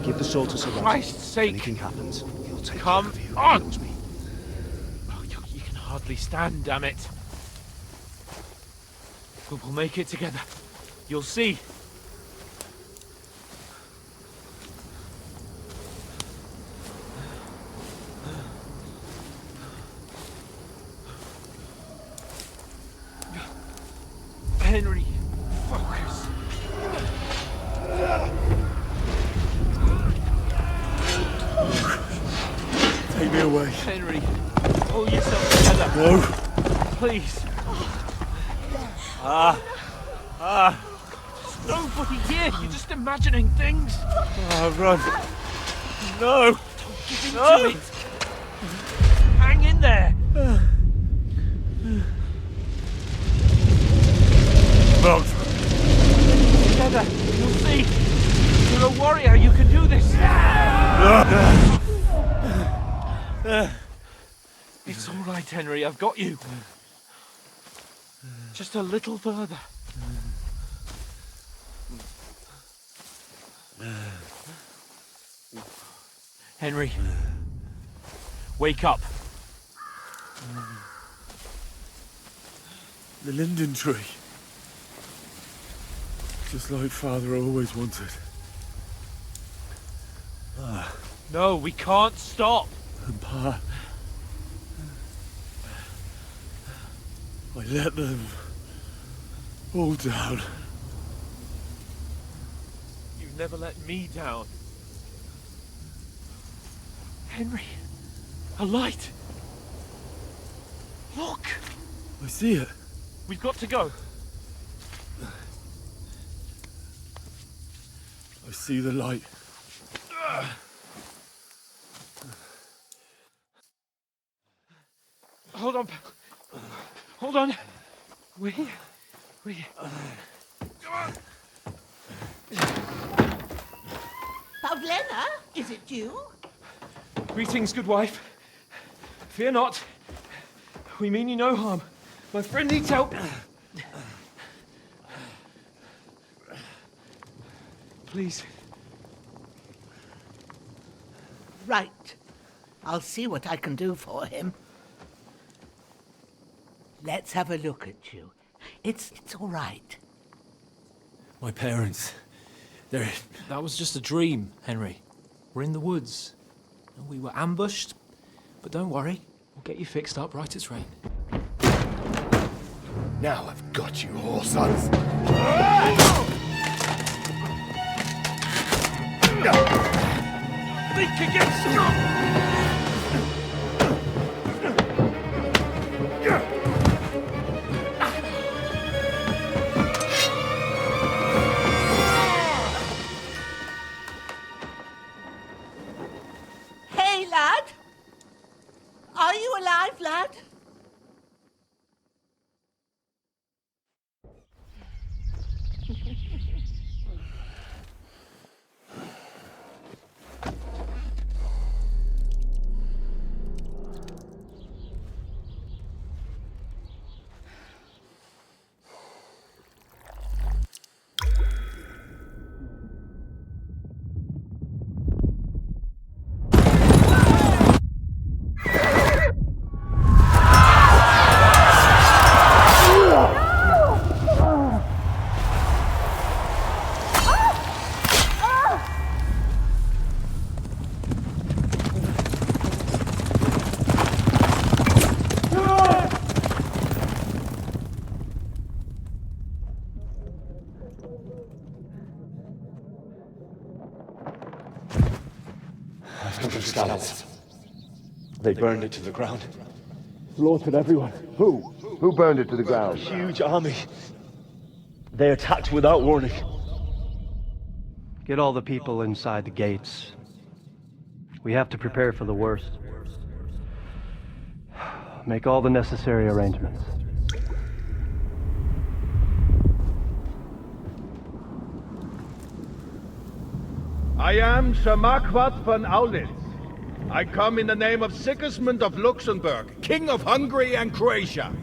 Give the sword to Sir Christ's sake. If anything happens, he'll take Come care of you. on. He knows me. Oh, you can hardly stand, damn it. We'll make it together. You'll see. Henry, focus. Take me away. Henry, pull yourself together. No. Please. There's nobody here. You're just imagining things. Run. No. Don't give in to it. Hang in there. Mount. Together, you'll see. You're a warrior. You can do this. It's all right, Henry. I've got you. Just a little further. Henry, wake up. The linden tree. Just like Father always wanted. No, we can't stop. And Pa... I let them... all down. You never let me down. Henry, a light. Look. I see it. We've got to go. I see the light. Hold on. Hold on. We. Pavlena, is it you? Greetings, good wife. Fear not. We mean you no harm. My friend needs help. Please. Right. I'll see what I can do for him. Let's have a look at you. It's all right. My parents. They're... That was just a dream, Henry. We're in the woods. We were ambushed, but don't worry. We'll get you fixed up right as rain. Now I've got you, whoresons. Think again, strong! Hey, lad! Are you alive, lad? come from Skalitz. They burned it to the ground. Slaughtered everyone. Who? Who burned it to the ground? A huge army. They attacked without warning. Get all the people inside the gates. We have to prepare for the worst. Make all the necessary arrangements. I am Sir Markvart von Aulitz. I come in the name of Sigismund of Luxembourg, King of Hungary and Croatia.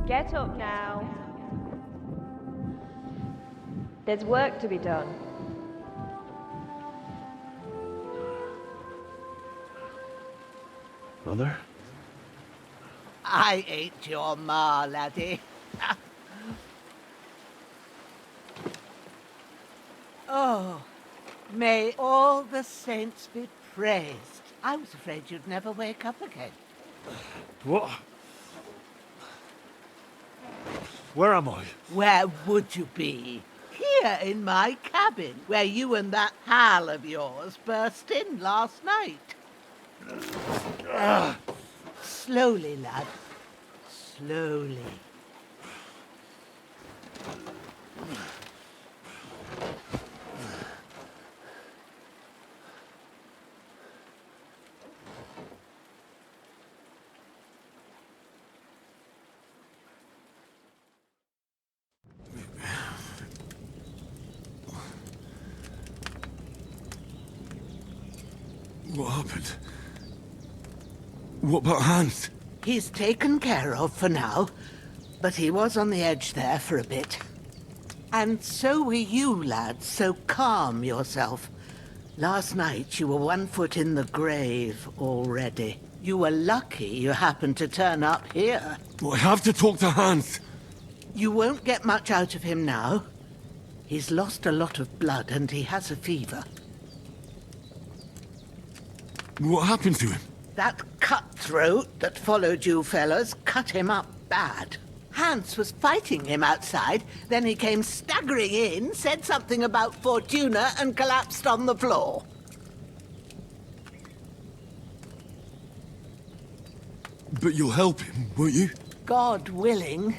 Get up now. There's work to be done. Mother? I ain't your ma, laddie. Oh, may all the saints be praised. I was afraid you'd never wake up again. What? Where am I? Where would you be? Here in my cabin, where you and that pal of yours burst in last night. Slowly, lad. Slowly. What happened? What about Hans? He's taken care of for now, but he was on the edge there for a bit. And so were you, lad, so calm yourself. Last night you were 1 foot in the grave already. You were lucky you happened to turn up here. I have to talk to Hans. You won't get much out of him now. He's lost a lot of blood and he has a fever. What happened to him? That cutthroat that followed you fellas cut him up bad. Hans was fighting him outside, then he came staggering in, said something about Fortuna, and collapsed on the floor. But you'll help him, won't you? God willing.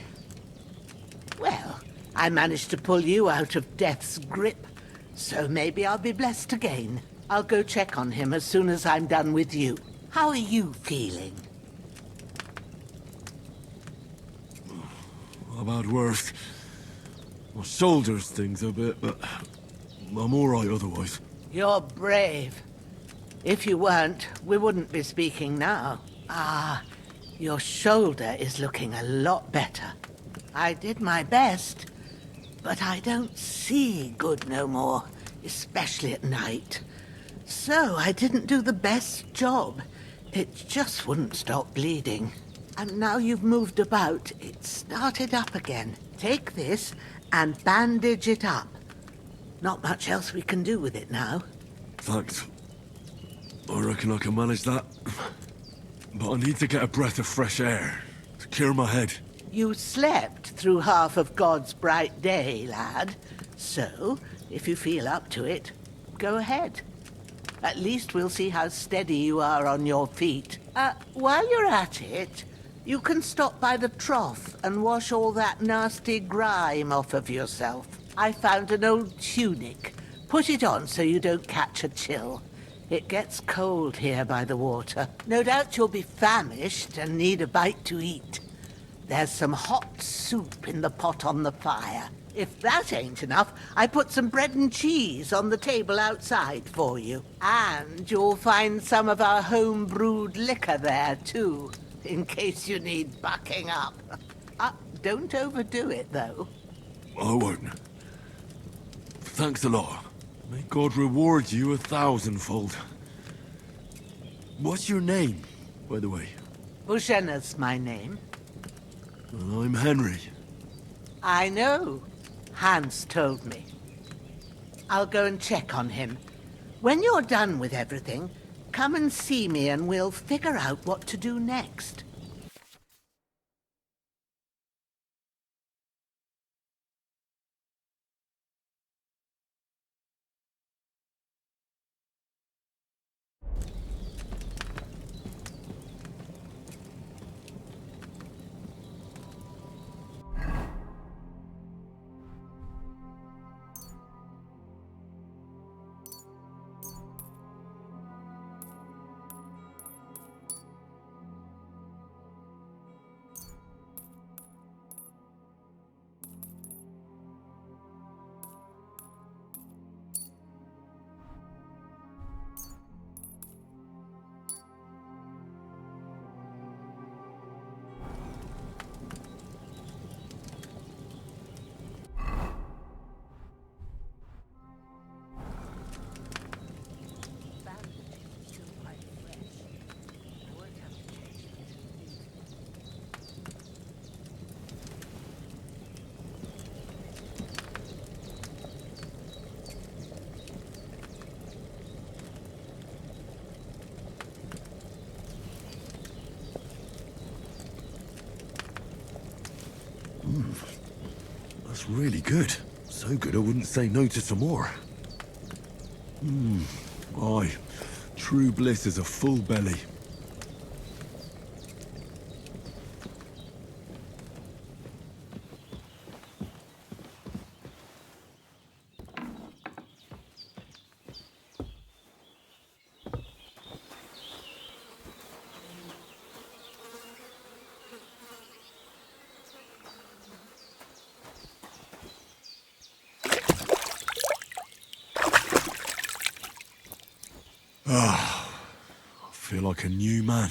Well, I managed to pull you out of death's grip, so maybe I'll be blessed again. I'll go check on him as soon as I'm done with you. How are you feeling? About worse. My shoulders stings a bit, but I'm all right otherwise. You're brave. If you weren't, we wouldn't be speaking now. Ah, your shoulder is looking a lot better. I did my best, but I don't see good no more, especially at night. So I didn't do the best job. It just wouldn't stop bleeding. And now you've moved about, it started up again. Take this and bandage it up. Not much else we can do with it now. Thanks. I reckon I can manage that. But I need to get a breath of fresh air to clear my head. You slept through half of God's bright day, lad. So, if you feel up to it, go ahead. At least we'll see how steady you are on your feet. While you're at it, you can stop by the trough and wash all that nasty grime off of yourself. I found an old tunic. Put it on so you don't catch a chill. It gets cold here by the water. No doubt you'll be famished and need a bite to eat. There's some hot soup in the pot on the fire. If that ain't enough, I put some bread and cheese on the table outside for you. And you'll find some of our home-brewed liquor there, too, in case you need bucking up. Don't overdo it, though. I won't. Thanks a lot. May God reward you 1,000-fold. What's your name, by the way? Bushenna's my name. Well, I'm Henry. I know. Hans told me. I'll go and check on him. When you're done with everything, come and see me and we'll figure out what to do next. It's really good. So good I wouldn't say no to some more. Aye. True bliss is a full belly. I feel like a new man.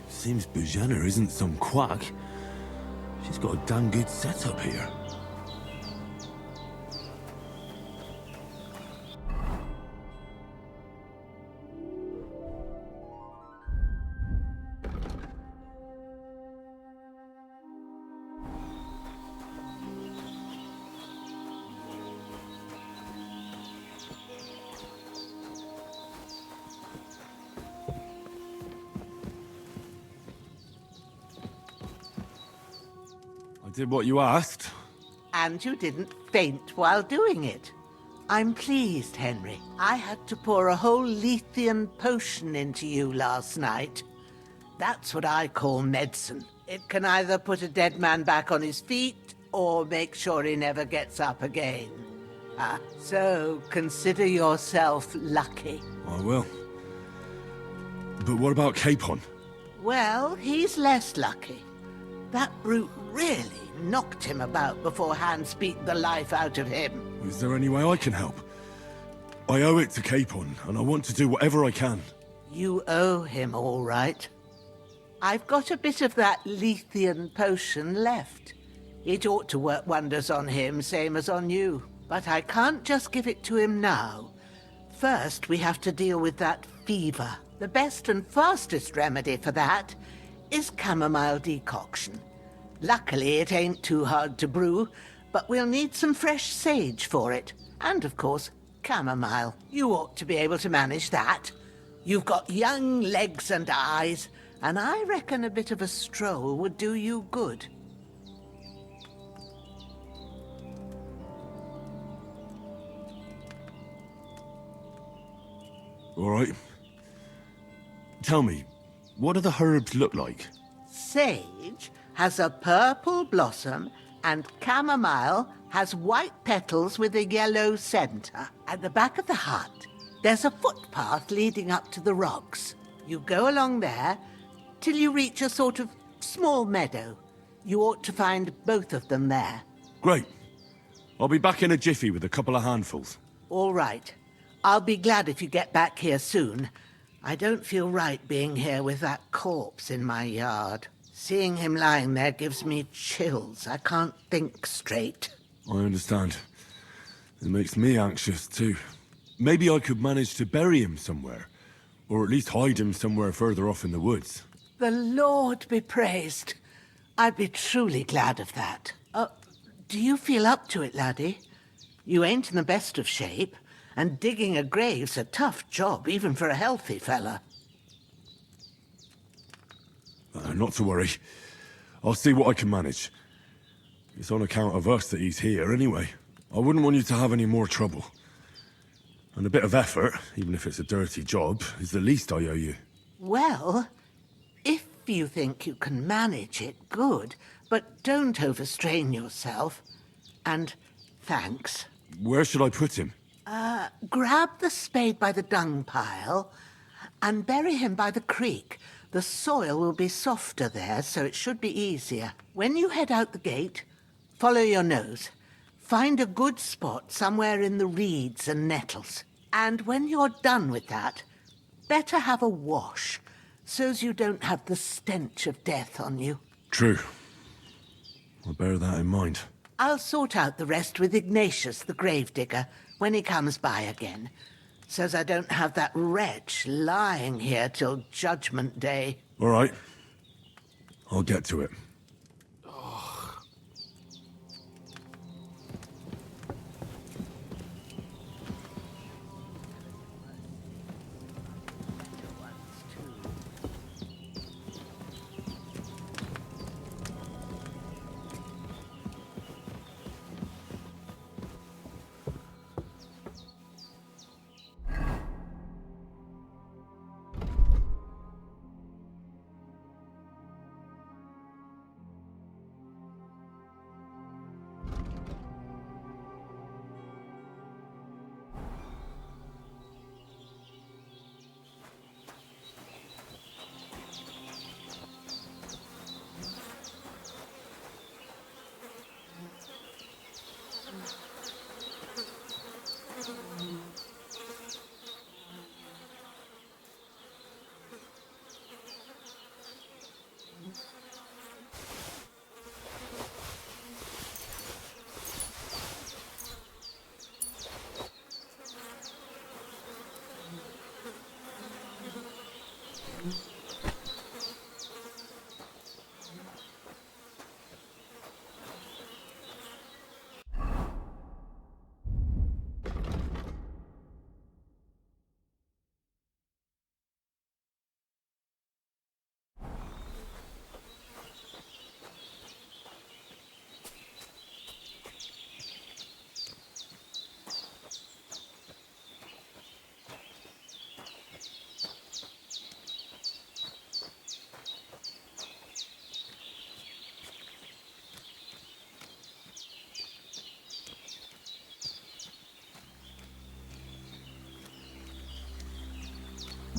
Seems Bujana isn't some quack. She's got a damn good setup here. I did what you asked. And you didn't faint while doing it. I'm pleased, Henry. I had to pour a whole Lethean potion into you last night. That's what I call medicine. It can either put a dead man back on his feet, or make sure he never gets up again. So consider yourself lucky. I will. But what about Capon? Well, he's less lucky. That brute really knocked him about before Hans beat the life out of him. Is there any way I can help? I owe it to Capon, and I want to do whatever I can. You owe him, all right. I've got a bit of that Lethean potion left. It ought to work wonders on him, same as on you. But I can't just give it to him now. First, we have to deal with that fever. The best and fastest remedy for that is chamomile decoction. Luckily, it ain't too hard to brew, but we'll need some fresh sage for it. And, of course, chamomile. You ought to be able to manage that. You've got young legs and eyes, and I reckon a bit of a stroll would do you good. All right. Tell me, what do the herbs look like? Sage has a purple blossom, and chamomile has white petals with a yellow center. At the back of the hut, there's a footpath leading up to the rocks. You go along there till you reach a sort of small meadow. You ought to find both of them there. Great. I'll be back in a jiffy with a couple of handfuls. All right. I'll be glad if you get back here soon. I don't feel right being here with that corpse in my yard. Seeing him lying there gives me chills. I can't think straight. I understand. It makes me anxious, too. Maybe I could manage to bury him somewhere. Or at least hide him somewhere further off in the woods. The Lord be praised. I'd be truly glad of that. Do you feel up to it, laddie? You ain't in the best of shape, and digging a grave's a tough job, even for a healthy fella. Not to worry. I'll see what I can manage. It's on account of us that he's here, anyway. I wouldn't want you to have any more trouble. And a bit of effort, even if it's a dirty job, is the least I owe you. Well, if you think you can manage it, good. But don't overstrain yourself. And thanks. Where should I put him? Grab the spade by the dung pile and bury him by the creek. The soil will be softer there, so it should be easier. When you head out the gate, follow your nose. Find a good spot somewhere in the reeds and nettles. And when you're done with that, better have a wash, so's you don't have the stench of death on you. True. I'll bear that in mind. I'll sort out the rest with Ignatius, the gravedigger, when he comes by again, so's I don't have that wretch lying here till Judgment Day. All right. I'll get to it.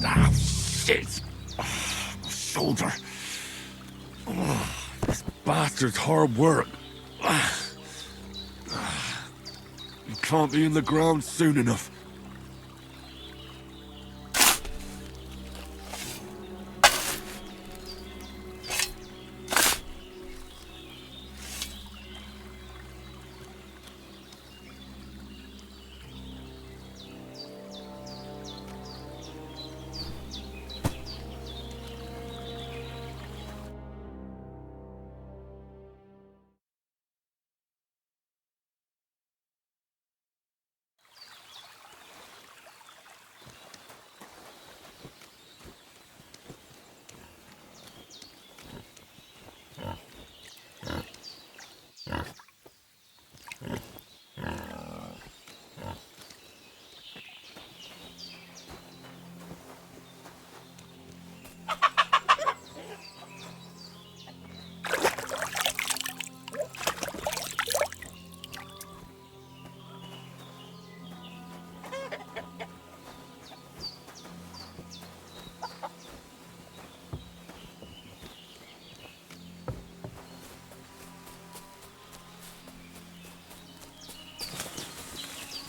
Ah, shit! Oh, my shoulder. Oh, this bastard's hard work. You can't be in the ground soon enough.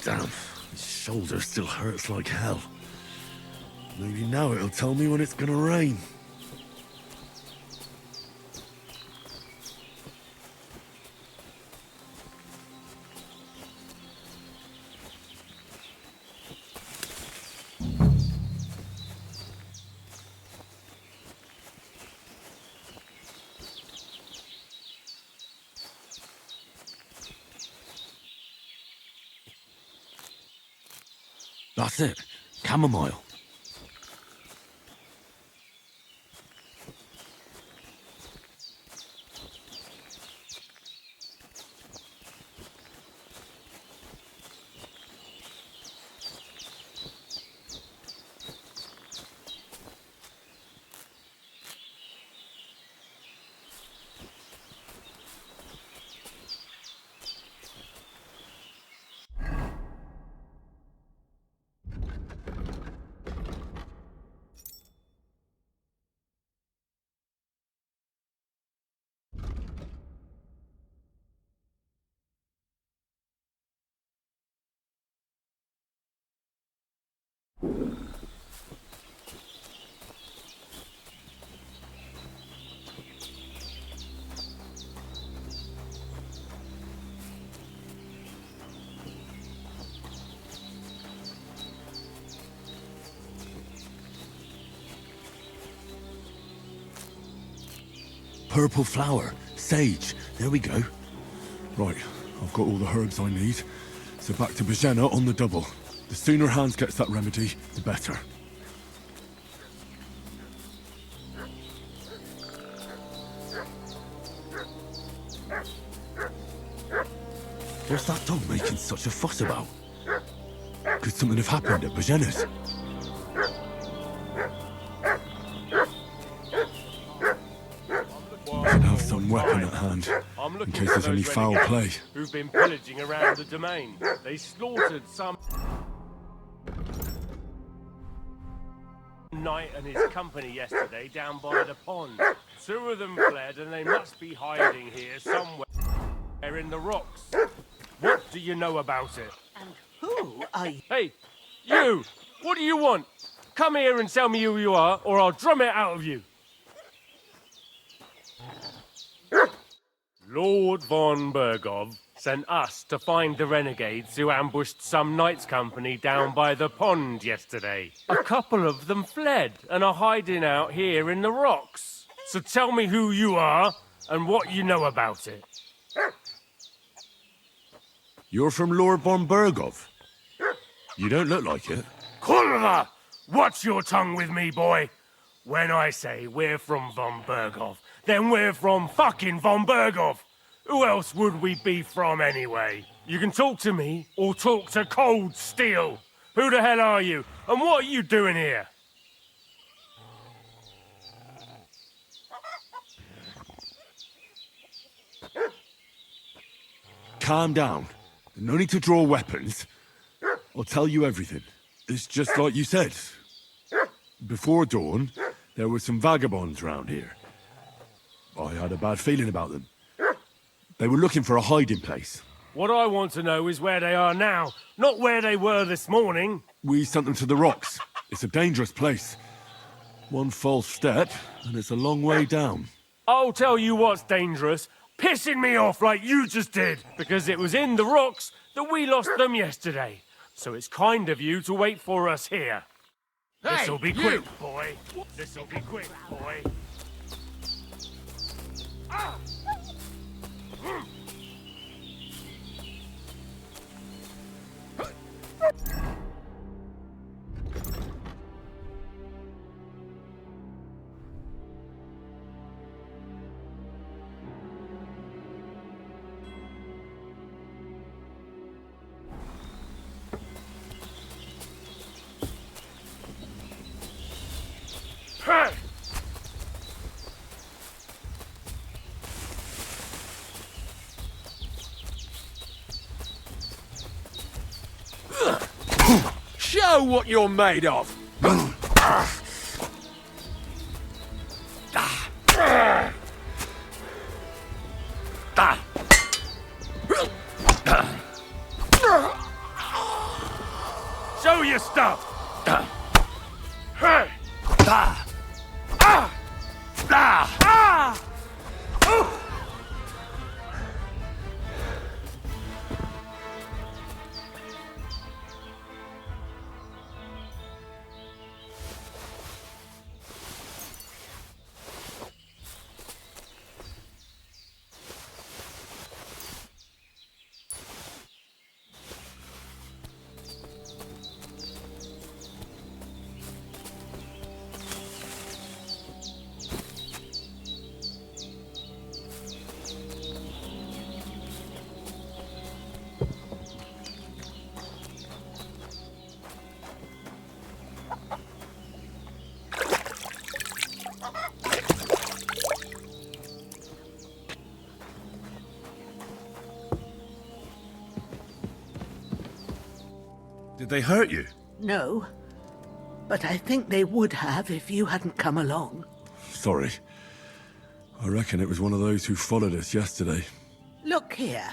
Damn, his shoulder still hurts like hell. Maybe now it'll tell me when it's gonna rain. That's it. Chamomile. Purple flower, sage, there we go. Right, I've got all the herbs I need. So back to Bajena on the double. The sooner Hans gets that remedy, the better. What's that dog making such a fuss about? Could something have happened at Bajena's? Should have some weapon at hand, in case there's any foul play. Who've been pillaging around the domain. They slaughtered some knight and his company yesterday down by the pond. 2 of them fled and they must be hiding here somewhere in the rocks. What do you know about it? And who are you? Hey, you! What do you want? Come here and tell me who you are, or I'll drum it out of you. Lord von Bergov sent us to find the renegades who ambushed some knights' company down by the pond yesterday. A couple of them fled and are hiding out here in the rocks. So tell me who you are and what you know about it. You're from Lord von Bergov? You don't look like it. Kurva! Watch your tongue with me, boy. When I say we're from von Bergov, then we're from fucking von Bergov. Who else would we be from anyway? You can talk to me or talk to Cold Steel. Who the hell are you? And what are you doing here? Calm down. No need to draw weapons. I'll tell you everything. It's just like you said. Before dawn, there were some vagabonds round here. I had a bad feeling about them. They were looking for a hiding place. What I want to know is where they are now, not where they were this morning. We sent them to the rocks. It's a dangerous place. One false step, and it's a long way down. I'll tell you what's dangerous. Pissing me off like you just did. Because it was in the rocks that we lost them yesterday. So it's kind of you to wait for us here. Hey, This'll be you! quick, boy. This'll be quick, boy. Ah! Show what you're made of! Show your stuff! Did they hurt you? No, but I think they would have if you hadn't come along. Sorry. I reckon it was one of those who followed us yesterday. Look here.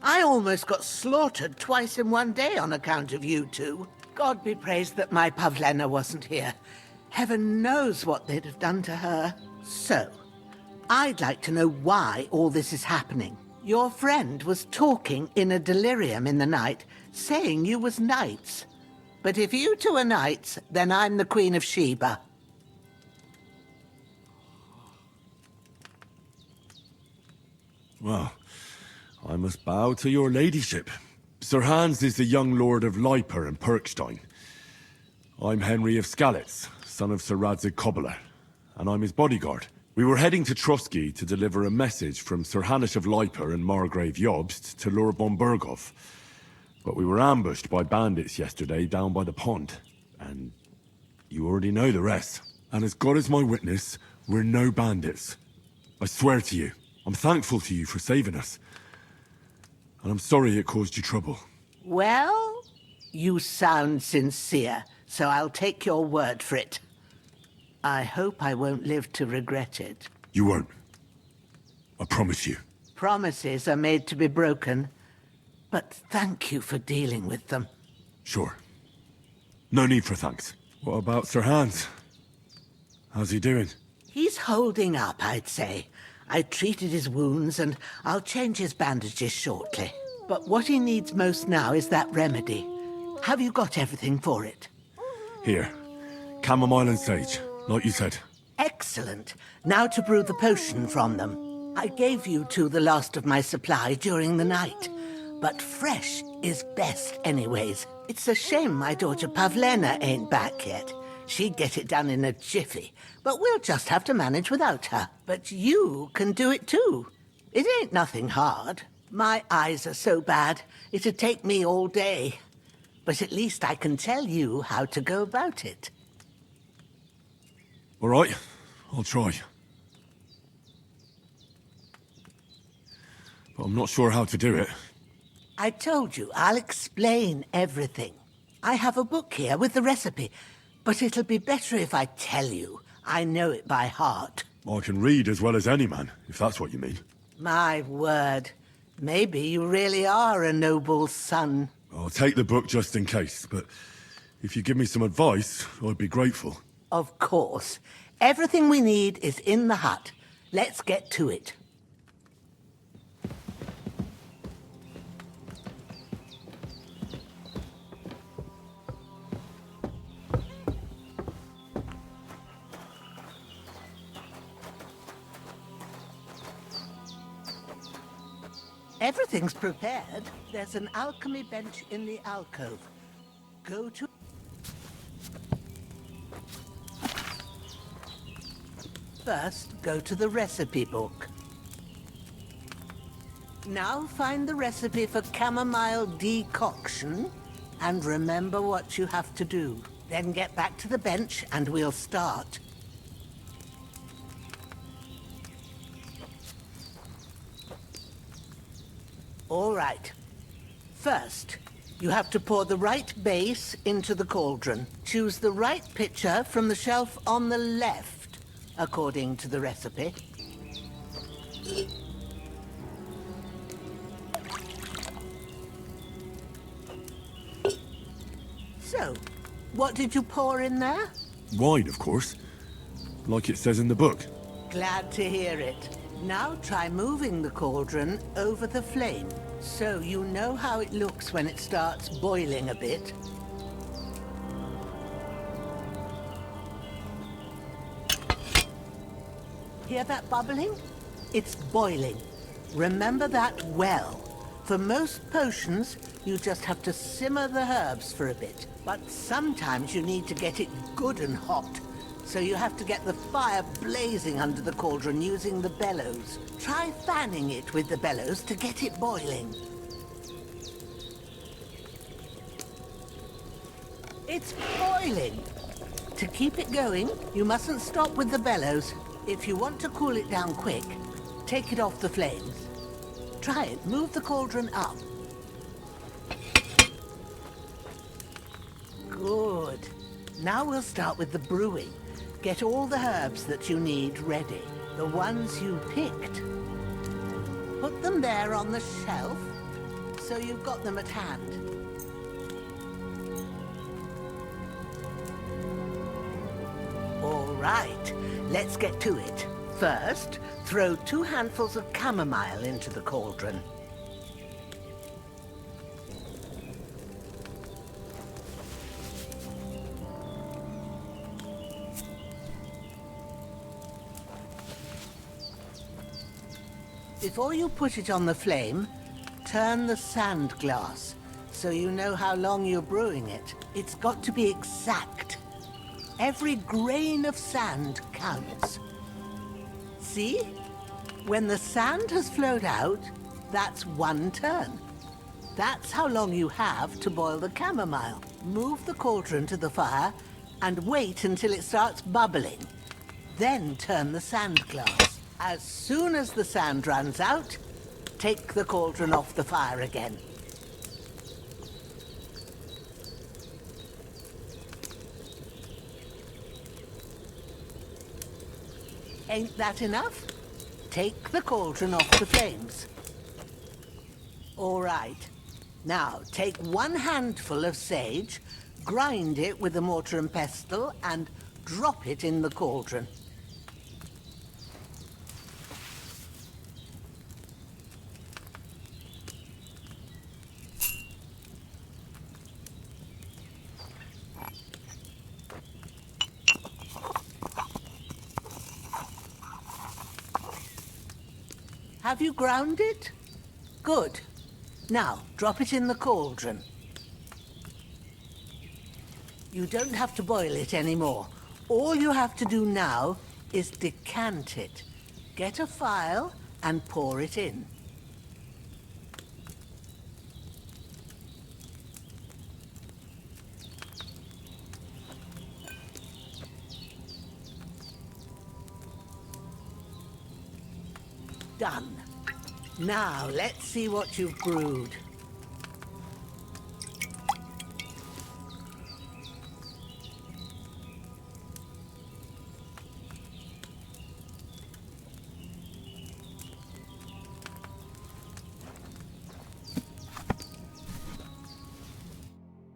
I almost got slaughtered twice in one day on account of you two. God be praised that my Pavlena wasn't here. Heaven knows what they'd have done to her. So, I'd like to know why all this is happening. Your friend was talking in a delirium in the night, saying you was knights. But if you two are knights, then I'm the Queen of Sheba. Well, I must bow to your ladyship. Sir Hans is the young lord of Leiper and Perkstein. I'm Henry of Skalitz, son of Sir Radzig Cobbler, and I'm his bodyguard. We were heading to Trotsky to deliver a message from Sir Hanish of Leiper and Margrave Jobst to Lord von Berghoff. But we were ambushed by bandits yesterday down by the pond, and you already know the rest. And as God is my witness, we're no bandits. I swear to you, I'm thankful to you for saving us. And I'm sorry it caused you trouble. Well, you sound sincere, so I'll take your word for it. I hope I won't live to regret it. You won't. I promise you. Promises are made to be broken, but thank you for dealing with them. Sure. No need for thanks. What about Sir Hans? How's he doing? He's holding up, I'd say. I treated his wounds, and I'll change his bandages shortly. But what he needs most now is that remedy. Have you got everything for it? Here. Chamomile and sage, like you said. Excellent. Now to brew the potion from them. I gave you two the last of my supply during the night. But fresh is best anyways. It's a shame my daughter Pavlena ain't back yet. She'd get it done in a jiffy, but we'll just have to manage without her. But you can do it too. It ain't nothing hard. My eyes are so bad, it'd take me all day. But at least I can tell you how to go about it. All right, I'll try. But I'm not sure how to do it. I told you, I'll explain everything. I have a book here with the recipe, but it'll be better if I tell you. I know it by heart. I can read as well as any man, if that's what you mean. My word. Maybe you really are a noble son. I'll take the book just in case, but if you give me some advice, I'd be grateful. Of course. Everything we need is in the hut. Let's get to it. Everything's prepared. There's an alchemy bench in the alcove. Go to... First, go to the recipe book. Now find the recipe for chamomile decoction, and remember what you have to do. Then get back to the bench, and we'll start. All right. First, you have to pour the right base into the cauldron. Choose the right pitcher from the shelf on the left, according to the recipe. So, what did you pour in there? Wine, of course. Like it says in the book. Glad to hear it. Now try moving the cauldron over the flame, so you know how it looks when it starts boiling a bit. Hear that bubbling? It's boiling. Remember that well. For most potions, you just have to simmer the herbs for a bit. But sometimes you need to get it good and hot. So you have to get the fire blazing under the cauldron using the bellows. Try fanning it with the bellows to get it boiling. It's boiling! To keep it going, you mustn't stop with the bellows. If you want to cool it down quick, take it off the flames. Try it. Move the cauldron up. Good. Now we'll start with the brewing. Get all the herbs that you need ready. The ones you picked. Put them there on the shelf, so you've got them at hand. right, let's get to it. First, throw 2 handfuls of chamomile into the cauldron. Before you put it on the flame, turn the sand glass so you know how long you're brewing it. It's got to be exact. Every grain of sand counts. See? When the sand has flowed out, that's 1 turn. That's how long you have to boil the chamomile. Move the cauldron to the fire and wait until it starts bubbling. Then turn the sand glass. As soon as the sand runs out, take the cauldron off the fire again. Ain't that enough? Take the cauldron off the flames. All right. Now, take 1 handful of sage, grind it with a mortar and pestle, and drop it in the cauldron. Have you ground it? Good. Now, drop it in the cauldron. You don't have to boil it anymore. All you have to do now is decant it. Get a phial and pour it in. Done. Now, let's see what you've brewed.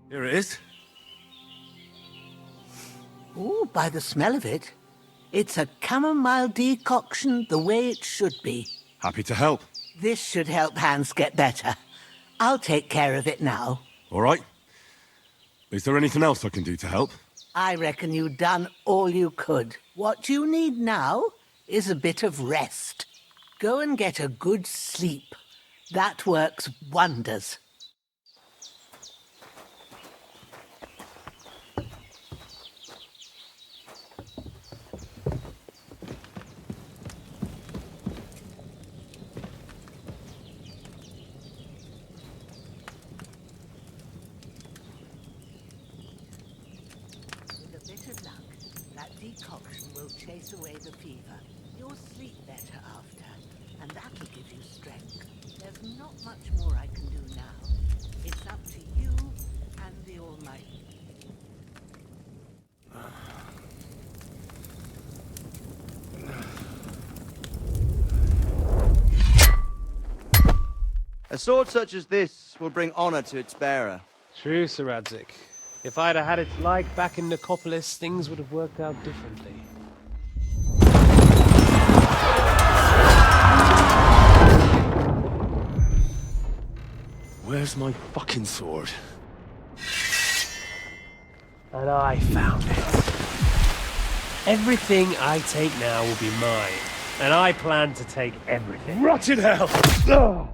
Here it is. Ooh, by the smell of it, it's a chamomile decoction the way it should be. Happy to help. This should help Hans get better. I'll take care of it now. All right. Is there anything else I can do to help? I reckon you've done all you could. What you need now is a bit of rest. Go and get a good sleep. That works wonders. Decoction will chase away the fever. You'll sleep better after, and that'll give you strength. There's not much more I can do now. It's up to you and the Almighty. A sword such as this will bring honor to its bearer. True, Sir Radzik. If I'd have had its like back in Nicopolis, things would have worked out differently. Where's my fucking sword? And I found it. Everything I take now will be mine, and I plan to take everything. Rot in hell! Ugh.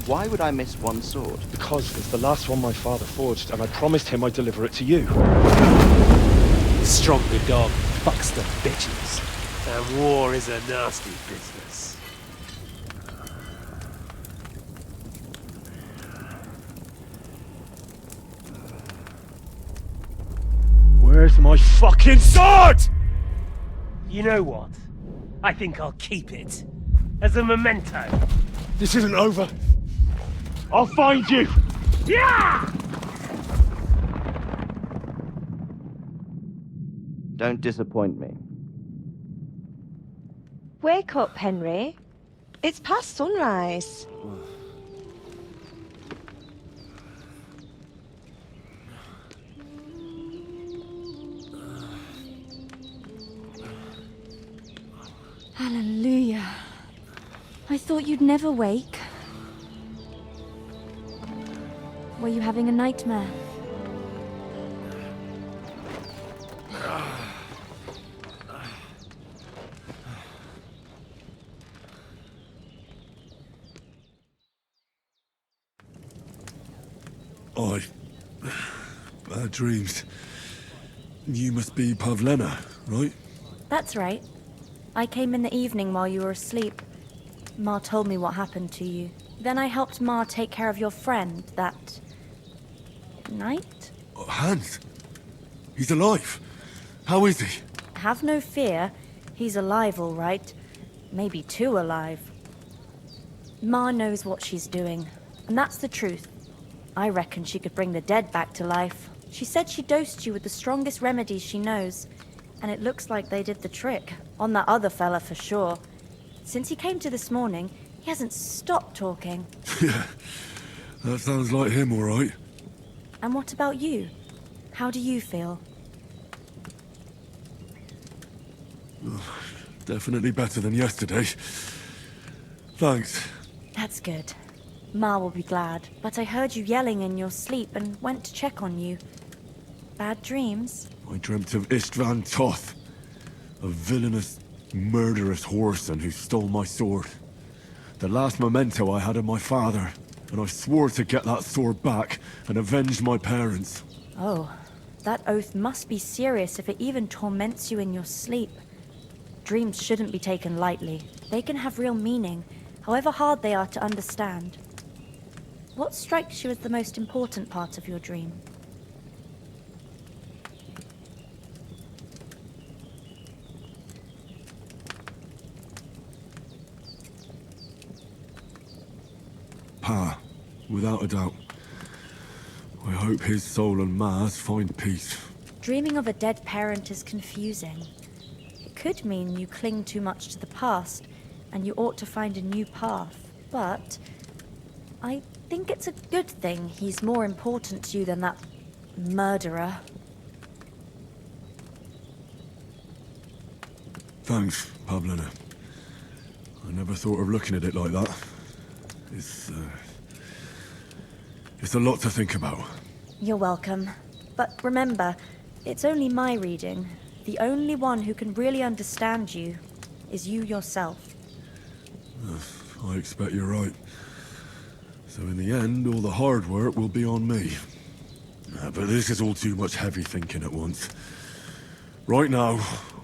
Why would I miss one sword? Because it's the last one my father forged, and I promised him I'd deliver it to you. Stronger dog fucks the bitches, and war is a nasty business. Where's my fucking sword? You know what? I think I'll keep it as a memento. This isn't over. I'll find you! Yeah! Don't disappoint me. Wake up, Henry. It's past sunrise. Hallelujah. I thought you'd never wake. Were you having a nightmare? Bad dreams. You must be Pavlena, right? That's right. I came in the evening while you were asleep. Ma told me what happened to you. Then I helped Ma take care of your friend that night? Hans? He's alive. How is he? Have no fear. He's alive, all right. Maybe too alive. Ma knows what she's doing, and that's the truth. I reckon she could bring the dead back to life. She said she dosed you with the strongest remedies she knows, and it looks like they did the trick. On that other fella for sure. Since he came to this morning, he hasn't stopped talking. Yeah, that sounds like him, all right. And what about you? How do you feel? Definitely better than yesterday. Thanks. That's good. Ma will be glad, but I heard you yelling in your sleep and went to check on you. Bad dreams? I dreamt of Istvan Toth, a villainous, murderous whoreson who stole my sword. The last memento I had of my father, and I swore to get that sword back and avenge my parents. Oh, that oath must be serious if it even torments you in your sleep. Dreams shouldn't be taken lightly. They can have real meaning, however hard they are to understand. What strikes you as the most important part of your dream? Pa, without a doubt. I hope his soul and Ma's find peace. Dreaming of a dead parent is confusing. It could mean you cling too much to the past, and you ought to find a new path. But I think it's a good thing he's more important to you than that murderer. Thanks, Pavlena. I never thought of looking at it like that. It's a lot to think about. You're welcome. But remember, it's only my reading. The only one who can really understand you is you yourself. I expect you're right. So in the end, all the hard work will be on me. But this is all too much heavy thinking at once. Right now,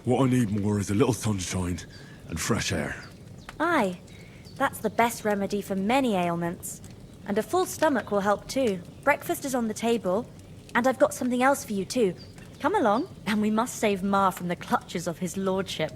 what I need more is a little sunshine and fresh air. Aye, that's the best remedy for many ailments. And a full stomach will help too. Breakfast is on the table, and I've got something else for you too. Come along, and we must save Ma from the clutches of his lordship.